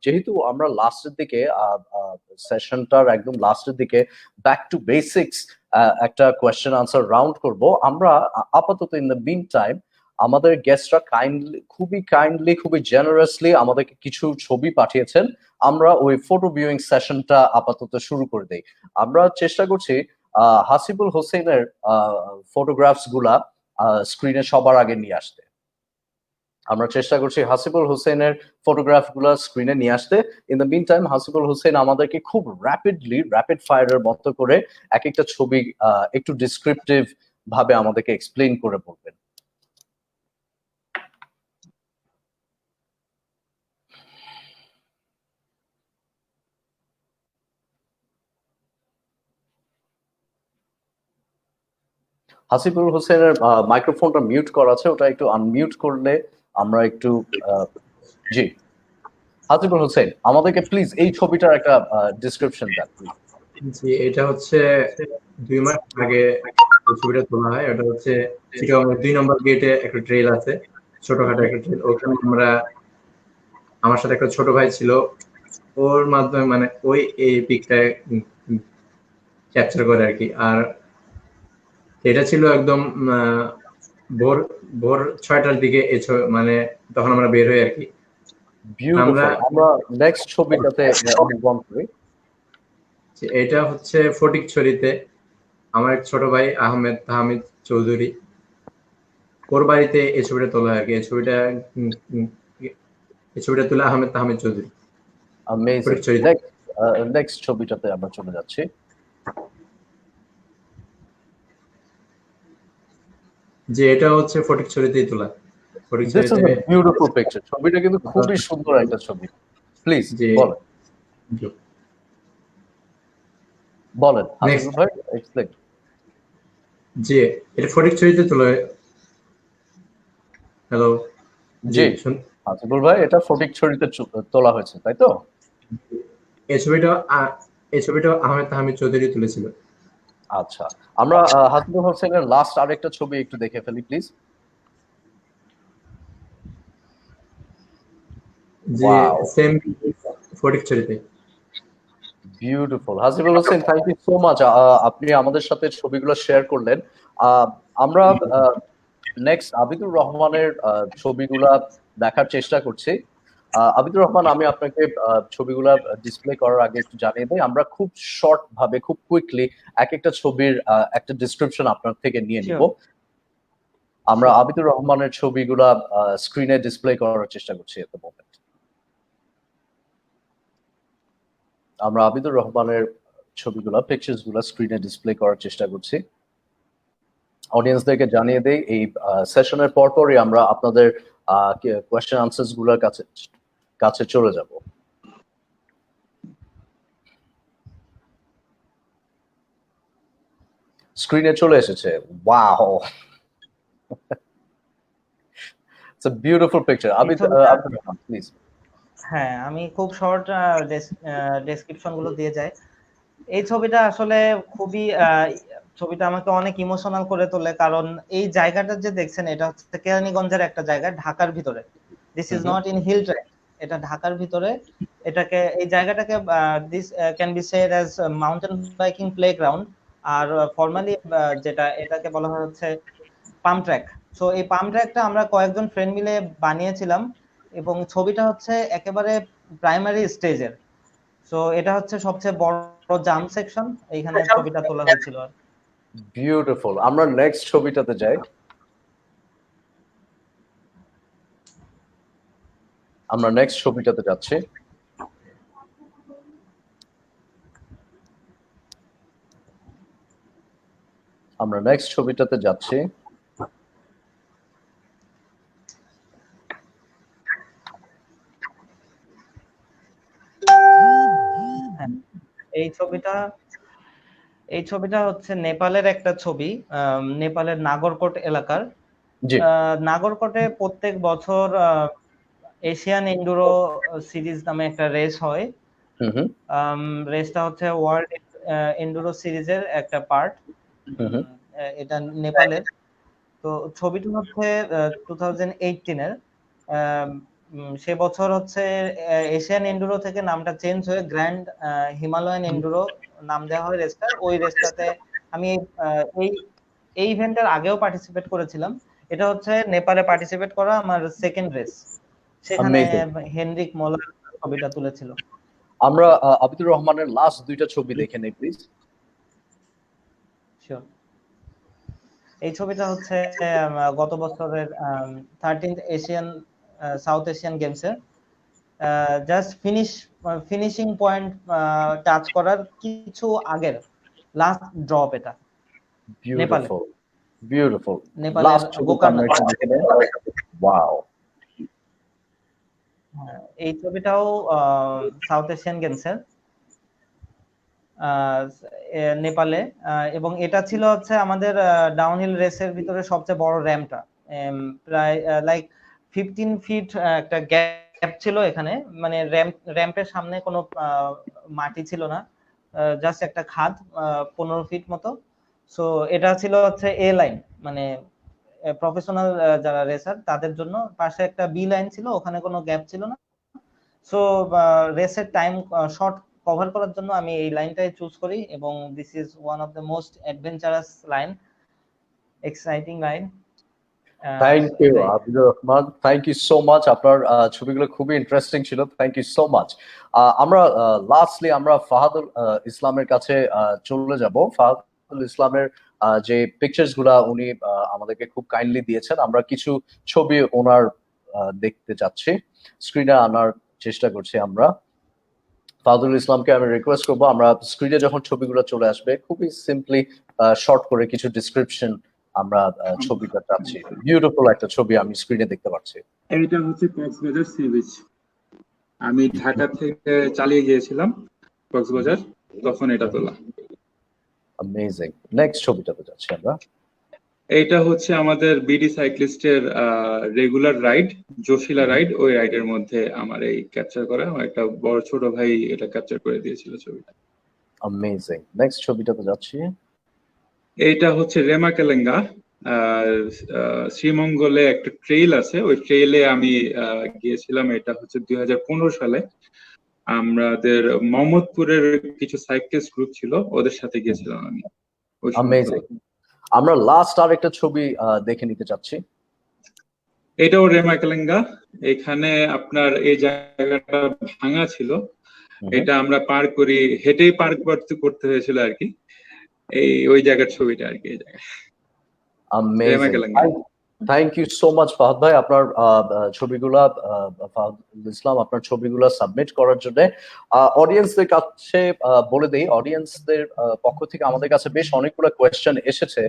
যেহেতু আমরা লাস্টের দিকে সেশনটার একদম লাস্টের দিকে ব্যাক টু বেসিক্স একটা কোয়েশ্চেন আনসার রাউন্ড করব আমরা। আপাতত ইন দ্য মিন টাইম আমাদের গেস্টরা কাইন্ডলি খুবই জেনারাসলি আমাদেরকে কিছু ছবি পাঠিয়েছেন। আমরা ওই ফটো ভিউইং সেশনটা আপাতত শুরু করে দেই। আমরা চেষ্টা করছি হাসিবুল হোসেনের ফটোগ্রাফস গুলা স্ক্রিনে সবার আগে নিয়ে আসতে। আমরা চেষ্টা করছি হাসিবুল হোসেনের ফটোগ্রাফ গুলা স্ক্রিনে নিয়ে আসতে। In the meantime Hasibul Hossain আমাদেরকে খুব র্যাপিড ফায়ারের মতো করে এক একটা ছবি একটু ডিসক্রিপটিভ ভাবে আমাদেরকে এক্সপ্লেইন করে বলবেন। হাসিবুল হোসেনের মাইক্রোফোনটা মিউট করা আছে, ওটা একটু আনমিউট করলে আমরা একটু জি হাসিবুল হোসেন আমাদেরকে প্লিজ এই ছবিটার একটা ডেসক্রিপশন দেন। জি, এটা হচ্ছে 2 মাস আগে ছবিটা তোলা হয়। এটা হচ্ছে চিটাগং 2 নম্বর গেটে একটা ট্রেল আছে, ছোটখাটো একটা ট্রেল। ওখানে আমার সাথে একটা ছোট ভাই ছিল, ওর মাধ্যমে মানে এই পিকটা ক্যাপচার করে আর কি। আর এটা ছিল একদম ভোর 6টার দিকে মানে তখন আমরা বের হই আর কি। আমরা নেক্সট ছবিটাতে অনুভব করি। এটা হচ্ছে ফটিকছড়িতে আমার এক ছোট ভাই আহমেদ তাহমিদ চৌধুরী, ওর বাড়িতে এই ছবিটা তোলা আর কি। এই ছবিটা তোলা আহমেদ তাহমিদ চৌধুরী। নেক্সট ছবিটাতে আমরা চলে যাচ্ছি। যে এটা হচ্ছে ফটিকছড়িতেই তোলা। বিউটিফুল পিকচার, ছবিটা কিন্তু খুবই সুন্দর একটা ছবি। প্লিজ বলেন হাসিবুল ভাই, এক্সপ্লেইন। জি, এটা ফটিকছড়িতে তোলা। হ্যালো জি হাসিবুল ভাই, এটা ফটিকছড়িতে তোলা হয়েছে তাই তো? এই ছবিটা আহমেদ তাহমিদ চৌধুরী তুলেছিল। আচ্ছা, আমরা হাসিবুল হোসেনের লাস্ট আরেকটা ছবি একটু দেখে ফেলি প্লিজ। জি, সেম ফটিকছড়িতে। Beautiful Hasibul Hossain, thank you so much, আপনি আমাদের সাথে ছবিগুলো শেয়ার করলেন। আমরা নেক্সট আবিদুর রহমানের ছবিগুলা দেখার চেষ্টা করছি। আবিদুর রহমান, আমি আপনাকে ছবিগুলা ডিসপ্লে করার আগে একটু জানিয়ে দিই, আমরা খুব শর্ট ভাবে খুব কুইকলি এক একটা ছবির একটা ডিসক্রিপশন আপনার থেকে নিয়ে নিব। আমরা আবিদুর রহমানের ছবিগুলা স্ক্রিনে ডিসপ্লে করার চেষ্টা করছি এত মোমেন্ট। আমরা আবিদুর রহমানের ছবিগুলা পিকচার্স গুলা স্ক্রিনে ডিসপ্লে করার চেষ্টা করছি। অডিয়েন্সদেরকে জানিয়ে দেই, এই সেশনের পরপরই আমরা আপনাদের কোয়েশ্চেন আনসার্স গুলোর কাছে চলে যাব। স্ক্রিনে চলে এসেছে। Wow, it's a beautiful picture. Please. হ্যাঁ, আমি খুব শর্ট ডেসক্রিপশন গুলো দিয়ে যাই। এই ছবিটা আসলে খুবই ছবিটা আমাকে অনেক ইমোশনাল করে তোলে, কারণ এই জায়গাটা যে দেখছেন এটা হচ্ছে কেরানীগঞ্জের একটা জায়গা, ঢাকার ভিতরে। This is not in hill track, এটা ঢাকার ভিতরে। এই জায়গাটাকে this can be said as mountain biking playground, আর ফর্মালি এটাকে বলা হয় হচ্ছে পাম্প ট্র্যাক। সো এই পাম্প ট্র্যাকটা আমরা কয়েকজন ফ্রেন্ড মিলে বানিয়েছিলাম, এবং ছবিটা হচ্ছে একেবারে প্রাইমারি স্টেজের। সো এটা হচ্ছে সবচেয়ে বড় জাম সেকশন, এইখানে ছবিটা তোলা হয়েছিল। বিউটিফুল। আমরা নেক্সট ছবিটাতে যাই। আমরা নেক্সট ছবিটাতে যাচ্ছি। আমরা নেক্সট ছবিটাতে যাচ্ছি। এই ছবিটা হচ্ছে নেপালের একটা ছবি, নেপালের নাগরকোট এলাকার। জি। নাগরকোটে প্রত্যেক বছর এশিয়ান এন্ডুরো সিরিজ নামে একটা রেস হয়। রেসটা হচ্ছে ওয়ার্ল্ড এন্ডুরো সিরিজের একটা পার্ট। এটা নেপালের। তো ছবিটা হচ্ছে 2018-এর। সে বছর হচ্ছে এশিয়ান এন্ডুরো থেকে নামটা চেঞ্জ হয়ে গ্র্যান্ড হিমালয়ান এন্ডুরো নাম দেওয়া হয় রেসটার। ওই রেসটাতে আমি এই ইভেন্টের আগেও পার্টিসিপেট করেছিলাম। এটা হচ্ছে নেপালে পার্টিসিপেট করা আমার সেকেন্ড রেস। সেখানে হেনরিক মোলার ছবিটা তুলেছিল। আমরা আবিদুর রহমানের লাস্ট দুইটা ছবি দেখে নেই প্লিজ। শিওর। এই ছবিটা হচ্ছে গত বছরের 13th এশিয়ান সাউথ এশিয়ান গেমসে জাস্ট ফিনিশিং পয়েন্ট টাচ করার কিছু আগের লাস্ট ড্রপ এটা। Beautiful beautiful. নেপালের লাস্ট ছবিটা আমরা একটু দেখে নেই। ওয়াও। এই ছবিটাও সাউথ এশিয়ান গেমসের নেপালে, এবং এটা ছিল হচ্ছে আমাদের ডাউনহিল রেসের ভিতরে সবচেয়ে বড় র্যাম্পটা। প্রায় লাইক 15 ফিট একটা গ্যাপ ছিল এখানে, মানে র্যাম্পের সামনে কোনো মাটি ছিল না, জাস্ট একটা খাদ 15 ফিট মতো। সো এটা ছিল হচ্ছে এ লাইন, মানে প্রফেশনাল যারা রেসার তাদের জন্য। পাশে একটা বি লাইন ছিল, ওখানে কোনো গ্যাপ ছিল না। সো রেসের টাইম শর্ট কভার করার জন্য আমি এই লাইনটাই চুজ করি, এবং this is one of the most adventurous line, exciting line. Thank you Abidur Rahman, thank you so much. আপনার ছবিগুলো খুবই ইন্টারেস্টিং ছিল, থ্যাংক ইউ সো মাচ। আমরা লাস্টলি আমরা ফাহাদুল ইসলামের কাছে চলে যাব। ফাহাদুল ইসলামের যে পিকচার্স গুলা উনি আমাদেরকে খুব কাইন্ডলি দিয়েছেন, আমরা কিছু ছবি ওনার দেখতে যাচ্ছি, স্ক্রিনে আনার চেষ্টা করছি আমরা। ফাহাদুল ইসলামকে আমি রিকোয়েস্ট করবো, আমরা স্ক্রিনে যখন ছবিগুলো চলে আসবে খুবই সিম্পলি শর্ট করে কিছু ডিসক্রিপশন আমরা ছবিটা চাচ্ছি। বিউটিফুল একটা ছবি আমি স্ক্রিনে দেখতে পাচ্ছি। এটা হচ্ছে কক্সবাজার সি বিচ। আমি ঢাকা থেকে চালিয়ে গিয়েছিলাম কক্সবাজার, তখন এটা তোলা। অ্যামেজিং। নেক্সট ছবিটাতে যাচ্ছি আমরা। এইটা হচ্ছে আমাদের বিডি সাইক্লিস্টের রেগুলার রাইড, জোশিলা রাইড। ওই রাইডের মধ্যে আমার এই ক্যাপচার করা, আমার একটা বড় ছোট ভাই এটা ক্যাপচার করে দিয়েছিল ছবিটা। অ্যামেজিং। নেক্সট ছবিটাতে যাচ্ছি। এইটা হচ্ছে রেমাকেলেঙ্গা, শ্রীমঙ্গলে একটা ট্রেইল আছে, ওই ট্রেইলে আমি গিয়েছিলাম। এটা হচ্ছে 2015 সালে। আমাদের মোহাম্মদপুরের কিছু সাইক্লিস্ট গ্রুপ ছিল, ওদের সাথে গিয়েছিলাম আমি। অ্যামেজিং। আমরা লাস্ট আরেকটা ছবি দেখে নিতে চাচ্ছি। এটাও রেমাকেলেঙ্গা। এখানে আপনার এই জায়গাটা ভাঙা ছিল, এটা আমরা পার করি, হেঁটেই পার করতে হয়েছিল আর কি। ওই জায়গার ছবিটা আর কি। এই জায়গায় thank you so much Fahad ভাই, আপনার ছবিগুলা, ফাহাদুল ইসলাম আপনার ছবিগুলা সাবমিট করার জন্য। অডিয়েন্সদের কাছে বলে দেই, অডিয়েন্সদের পক্ষ থেকে আমাদের কাছে বেশ অনেকগুলো কোয়েশ্চেন এসেছে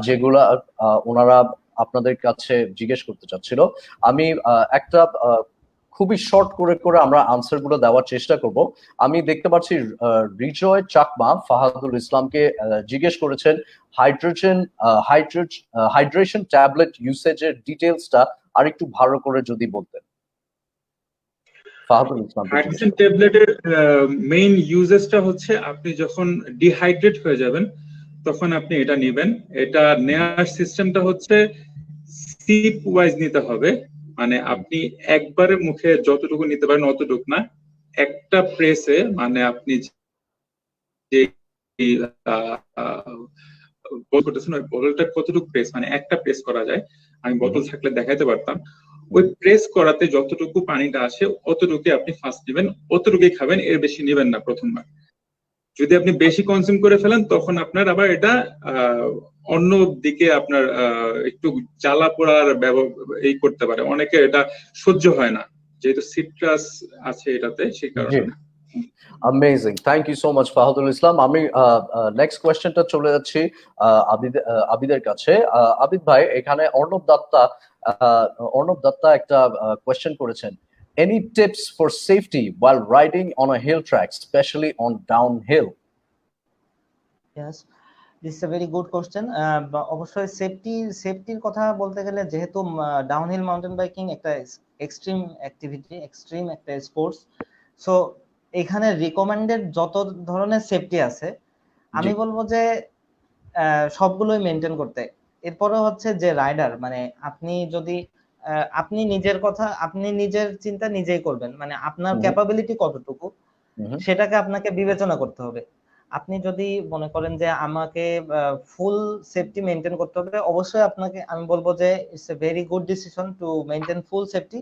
যেগুলা ওনারা আপনাদের কাছে জিজ্ঞেস করতে চাচ্ছিল। আমি একটা খুবই শর্ট করে করে আমরা আনসার গুলো দেওয়ার চেষ্টা করব। আমি দেখতে পাচ্ছি রিজয় চাকমা ফাহাদুল ইসলামকে জিজ্ঞেস করেছেন হাইড্রেশন ট্যাবলেট ইউসেজের ডিটেইলসটা আরেকটু ভালো করে যদি বলতেন। ফাহাদুল ইসলাম, হাইড্রেশন ট্যাবলেটের মেইন ইউজেসটা হচ্ছে আপনি যখন ডিহাইড্রেট হয়ে যাবেন তখন আপনি এটা নেবেন। এটা নেওয়ার সিস্টেমটা হচ্ছে সিপ ওয়াইজ নিতে হবে, মানে আপনি একবারে মুখে যতটুকু নিতে পারেন অতটুকু না, একটা প্রেসে, মানে আপনি যে বোতলটা কতটুকু প্রেস, মানে একটা প্রেস করা যায়, আমি বোতল থাকলে দেখাইতে পারতাম। ওই প্রেস করাতে যতটুকু পানিটা আসে অতটুকু আপনি ফার্স্ট নেবেন, অতটুকুই খাবেন, এর বেশি নেবেন না প্রথমবার। যদি আপনি বেশি কনজিউম করে ফেলেন তখন আপনার আবার এটা অন্য দিকে আপনার একটু জ্বালা পোড়ার এই করতে পারে, অনেকে এটা সহ্য হয় না যেহেতু সিট্রাস আছে এটাতে, সেই কারণে। Amazing, thank you so much Fahadul Islam. আমি নেক্সট কোয়েশ্চেনটা চলে যাচ্ছি আবিদের কাছে। আবিদ ভাই, এখানে অর্ণব দত্তা একটা কোয়েশ্চেন করেছেন, any tips for safety while riding on a hill track, especially on downhill? Yes, this is a very good question. অবশ্যই সেফটির কথা বলতে গেলে, যেহেতু ডাউনহিল মাউন্টেন বাইকিং একটা এক্সট্রিম অ্যাক্টিভিটি, এক্সট্রিম একটা স্পোর্টস, সো এখানে রিকমেন্ডেড যত ধরনের সেফটি আছে আমি বলবো যে সবগুলোই মেনটেন করতে। এরপরে হচ্ছে যে রাইডার, মানে আপনি যদি আপনি নিজের চিন্তা নিজেই করবেন, মানে আপনার ক্যাপাবিলিটি কতটুকু সেটাকে আপনাকে বিবেচনা করতে হবে। আপনি যদি মনে করেন যে আমাকে ফুল সেফটি মেনটেন করতে হবে, অবশ্যই আপনাকে আমি বলবো যে it's a very good decision to maintain full safety.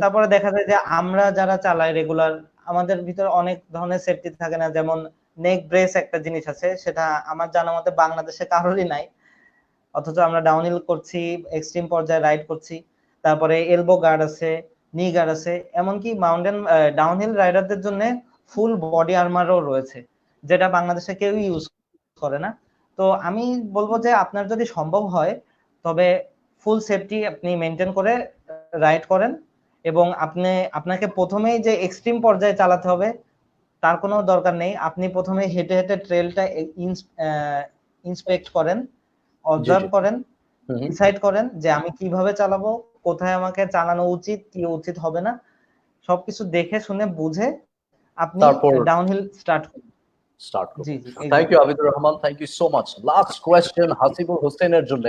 তারপরে দেখা যায় যে আমরা যারা চালাই রেগুলার, আমাদের ভিতরে অনেক ধরনের সেফটি থাকে না, যেমন নেক ব্রেস একটা জিনিস আছে, সেটা আমার জানা মতে বাংলাদেশে কারোরই নাই, অথচ আমরা ডাউনহিল করছি, এক্সট্রিম পর্যায়ে রাইড করছি। তারপরে এলবো গার্ড আছে, নি গার্ড আছে, এমনকি ডাউনহিল রাইডারদের জন্য ফুল বডি আর্মারও রয়েছে, যেটা বাংলাদেশে কেউ ইউজ করে না। তো আমি বলবো যে আপনার যদি সম্ভব হয় তবে ফুল সেফটি আপনি মেনটেন করে রাইড করেন, এবং আপনাকে প্রথমেই যে এক্সট্রিম পর্যায়ে চালাতে হবে তার কোনো দরকার নেই। আপনি প্রথমে হেঁটে হেঁটে ট্রেলটা ইন্সপেক্ট করেন, অবজার্ভ করেন, ডিসাইড করেন যে আমি কিভাবে চালাবো, কোথায় আমাকে চালানো উচিত, কি উচিত হবে না, সবকিছু দেখে শুনে বুঝে আপনি ডাউনহিল স্টার্ট করুন। জি জি, thank you Abidur Rahman, thank you so much. Last question Hasibul হোসেনের জন্য।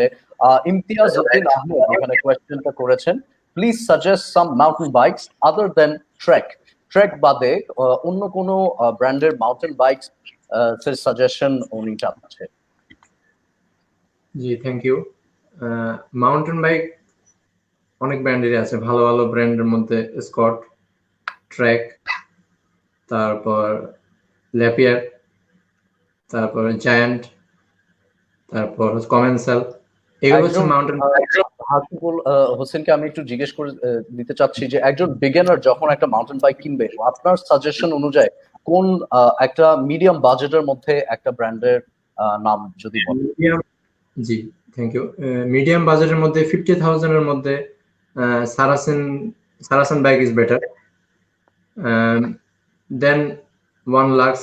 ইমতিয়াজ উদ্দিন আহমেদ এখানে কোয়েশ্চেনটা করেছেন, please suggest some mountain bikes other than Trek বাদে অন্য কোনো ব্র্যান্ডের মাউন্টেন বাইকস এর সাজেশন উনি চাচ্ছেন। জি, থ্যাংক ইউ। মাউন্টেন বাইক অনেক ব্র্যান্ডেরই আছে, ভালো ভালো ব্র্যান্ডের মধ্যে স্কট, ট্র্যাক, তারপর ল্যাপিয়ার, তারপর জায়ান্ট, তারপর কমেন্সাল, এগুলো হচ্ছে মাউন্টেন বাইক। হাসিবুল হোসেনকে আমি একটু জিজ্ঞেস করে দিতে চাচ্ছি যে একজন বিগিনার যখন একটা মাউন্টেন বাইক কিনবে, আপনার সাজেশন অনুযায়ী কোন একটা মিডিয়াম বাজেটের মধ্যে একটা ব্র্যান্ডের নাম যদি বলেন। জি, থ্যাংক ইউ। মিডিয়াম বাজেটের মধ্যে 50,000 এর মধ্যে সারাসন বাইক ইজ বেটার, দেন 1 লাখ,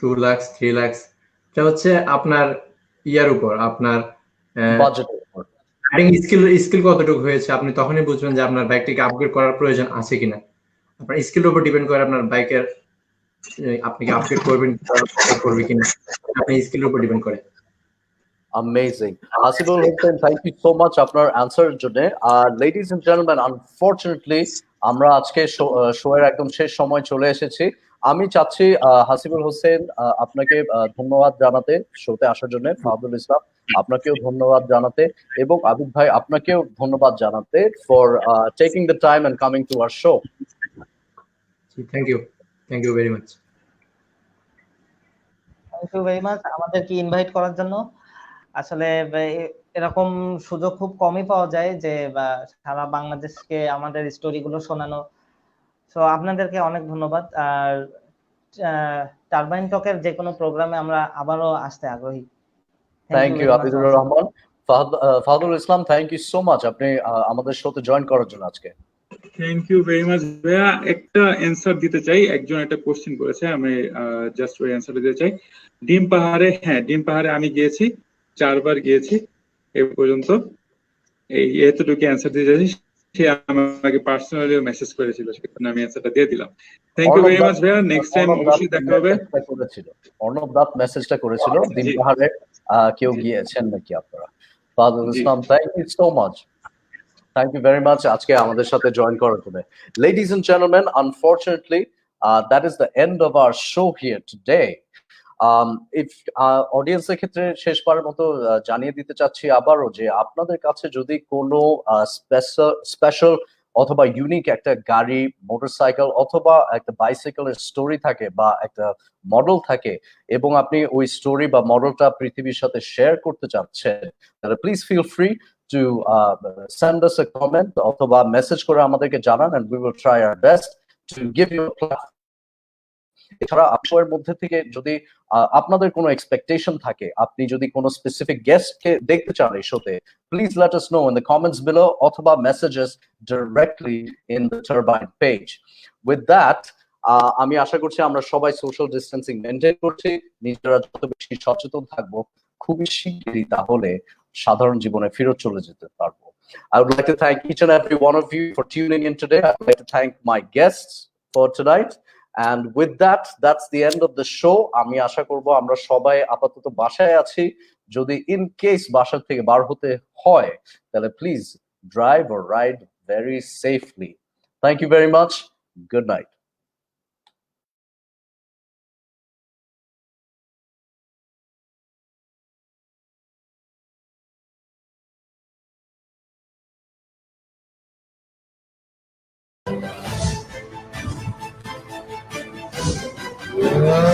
2 লাখ, 3 লাখ, এটা হচ্ছে আপনার ইয়ার উপর, আপনার বাজেটের উপর, রাইডিং স্কিল কতটুকু হয়েছে, আপনি তখনই বুঝবেন যে আপনার বাইকটিকে আপগ্রেড করার প্রয়োজন আছে কিনা। আপনার স্কিলের উপর ডিপেন্ড করে আপনার বাইকের আপনি কি আপগ্রেড করবেন কিনা, আপনি স্কিলের উপর ডিপেন্ড করে। Amazing. Hasibul Hussain, thank you so much আপনার অ্যানসারের জন্য। লেডিজ এন্ড জেন্টলম্যান, আনফরচুনেটলি আমরা আজকে শোয়ের একদম শেষ সময় চলে এসেছি। আমি চাচ্ছি হাসিবুল হোসেন আপনাকে ধন্যবাদ জানাতে শোতে আসার জন্য, ফাহাদুল ইসলাম আপনাকেও ধন্যবাদ জানাতে, এবং আবিদ ভাই আপনাকেও ধন্যবাদ জানাতে for taking the time and coming to our show. Thank you very much. Thank you very much আমাদেরকে ইনভাইট করার জন্য। আসলে এরকম সুযোগ খুব কমই পাওয়া যায় যে সারা বাংলাদেশকে আমাদের স্টোরিগুলো শোনানো। সো আপনাদেরকে অনেক ধন্যবাদ। আর টারবাইন টকের যে কোনো প্রোগ্রামে আমরা আবারও আসতে আগ্রহী। Thank you Abidur Rahman. Fahadul Islam, thank you so much আপনি আমাদের শোতে জয়েন করার জন্য আজকে। থ্যাংক ইউ ভেরি মাচ ভাইয়া। একটা অ্যান্সার দিতে চাই, একজন একটা কোশ্চেন করেছে, আমি জাস্ট ওই অ্যান্সার দিতে চাই। ডিম পাহাড়ে আমি গিয়েছি, 4 বার গিয়েছি এ পর্যন্ত, এই এতটুকু অ্যান্সার দিতে চাই। সে আমাকে পার্সোনালি মেসেজ করেছিল, সেখানে আমি অ্যান্সারটা দিয়ে দিলাম। থ্যাংক ইউ ভেরি মাচ ভাইয়া, নেক্সট টাইম অবশ্যই দেখা হবে। অর্ণব দাস মেসেজটা করেছিল ডিম পাহাড়ে কেউ গিয়েছেন নাকি আপনারা। Fahadul Islam, thank you so much, thank you very much আজকে আমাদের সাথে জয়েন করার জন্য। Ladies and gentlemen, unfortunately, that is the end of our show here today. If অডিয়েন্সের ক্ষেত্রে শেষবারের মতো জানিয়ে দিতে চাচ্ছি আবারও যে আপনাদের কাছে যদি কোনো স্পেশাল অথবা ইউনিক একটা গাড়ি, মোটরসাইকেল অথবা একটা বাইসাইকেলের স্টোরি থাকে বা একটা মডেল থাকে এবং আপনি ওই স্টোরি বা মডেলটা পৃথিবীর সাথে শেয়ার করতে চাচ্ছেন, তাহলে please feel free to send us a comment অথবা মেসেজ করে আমাদেরকে জানান, and we will try our best to give you a platform. এছাড়া আপনার মধ্যে থেকে যদি আপনাদের কোনো এক্সপেকটেশন থাকে, আপনি যদি কোনো স্পেসিফিক গেস্টকে দেখতে চান এই শোতে, please let us know in the comments below অথবা messages directly in the turbine page. With that আমি আশা করছি আমরা সবাই সোশ্যাল ডিস্টেন্সিং মেনটেন করছি, নিজেরা যত বেশি সচেতন থাকবো খুবই শিগগিরই তাহলে সাধারণ জীবনে ফেরত চলে যেতে পারবো। I would like to thank each and every one of you for tuning in today. I would like to thank my guests for tonight. And with that, that's the end of the show. আমি আশা করব আমরা সবাই আপাতত বাসায় আছি। যদি in case বাসা থেকে বার হতে হয়, তাহলে please drive or ride very safely. Thank you very much. Good night. Yeah.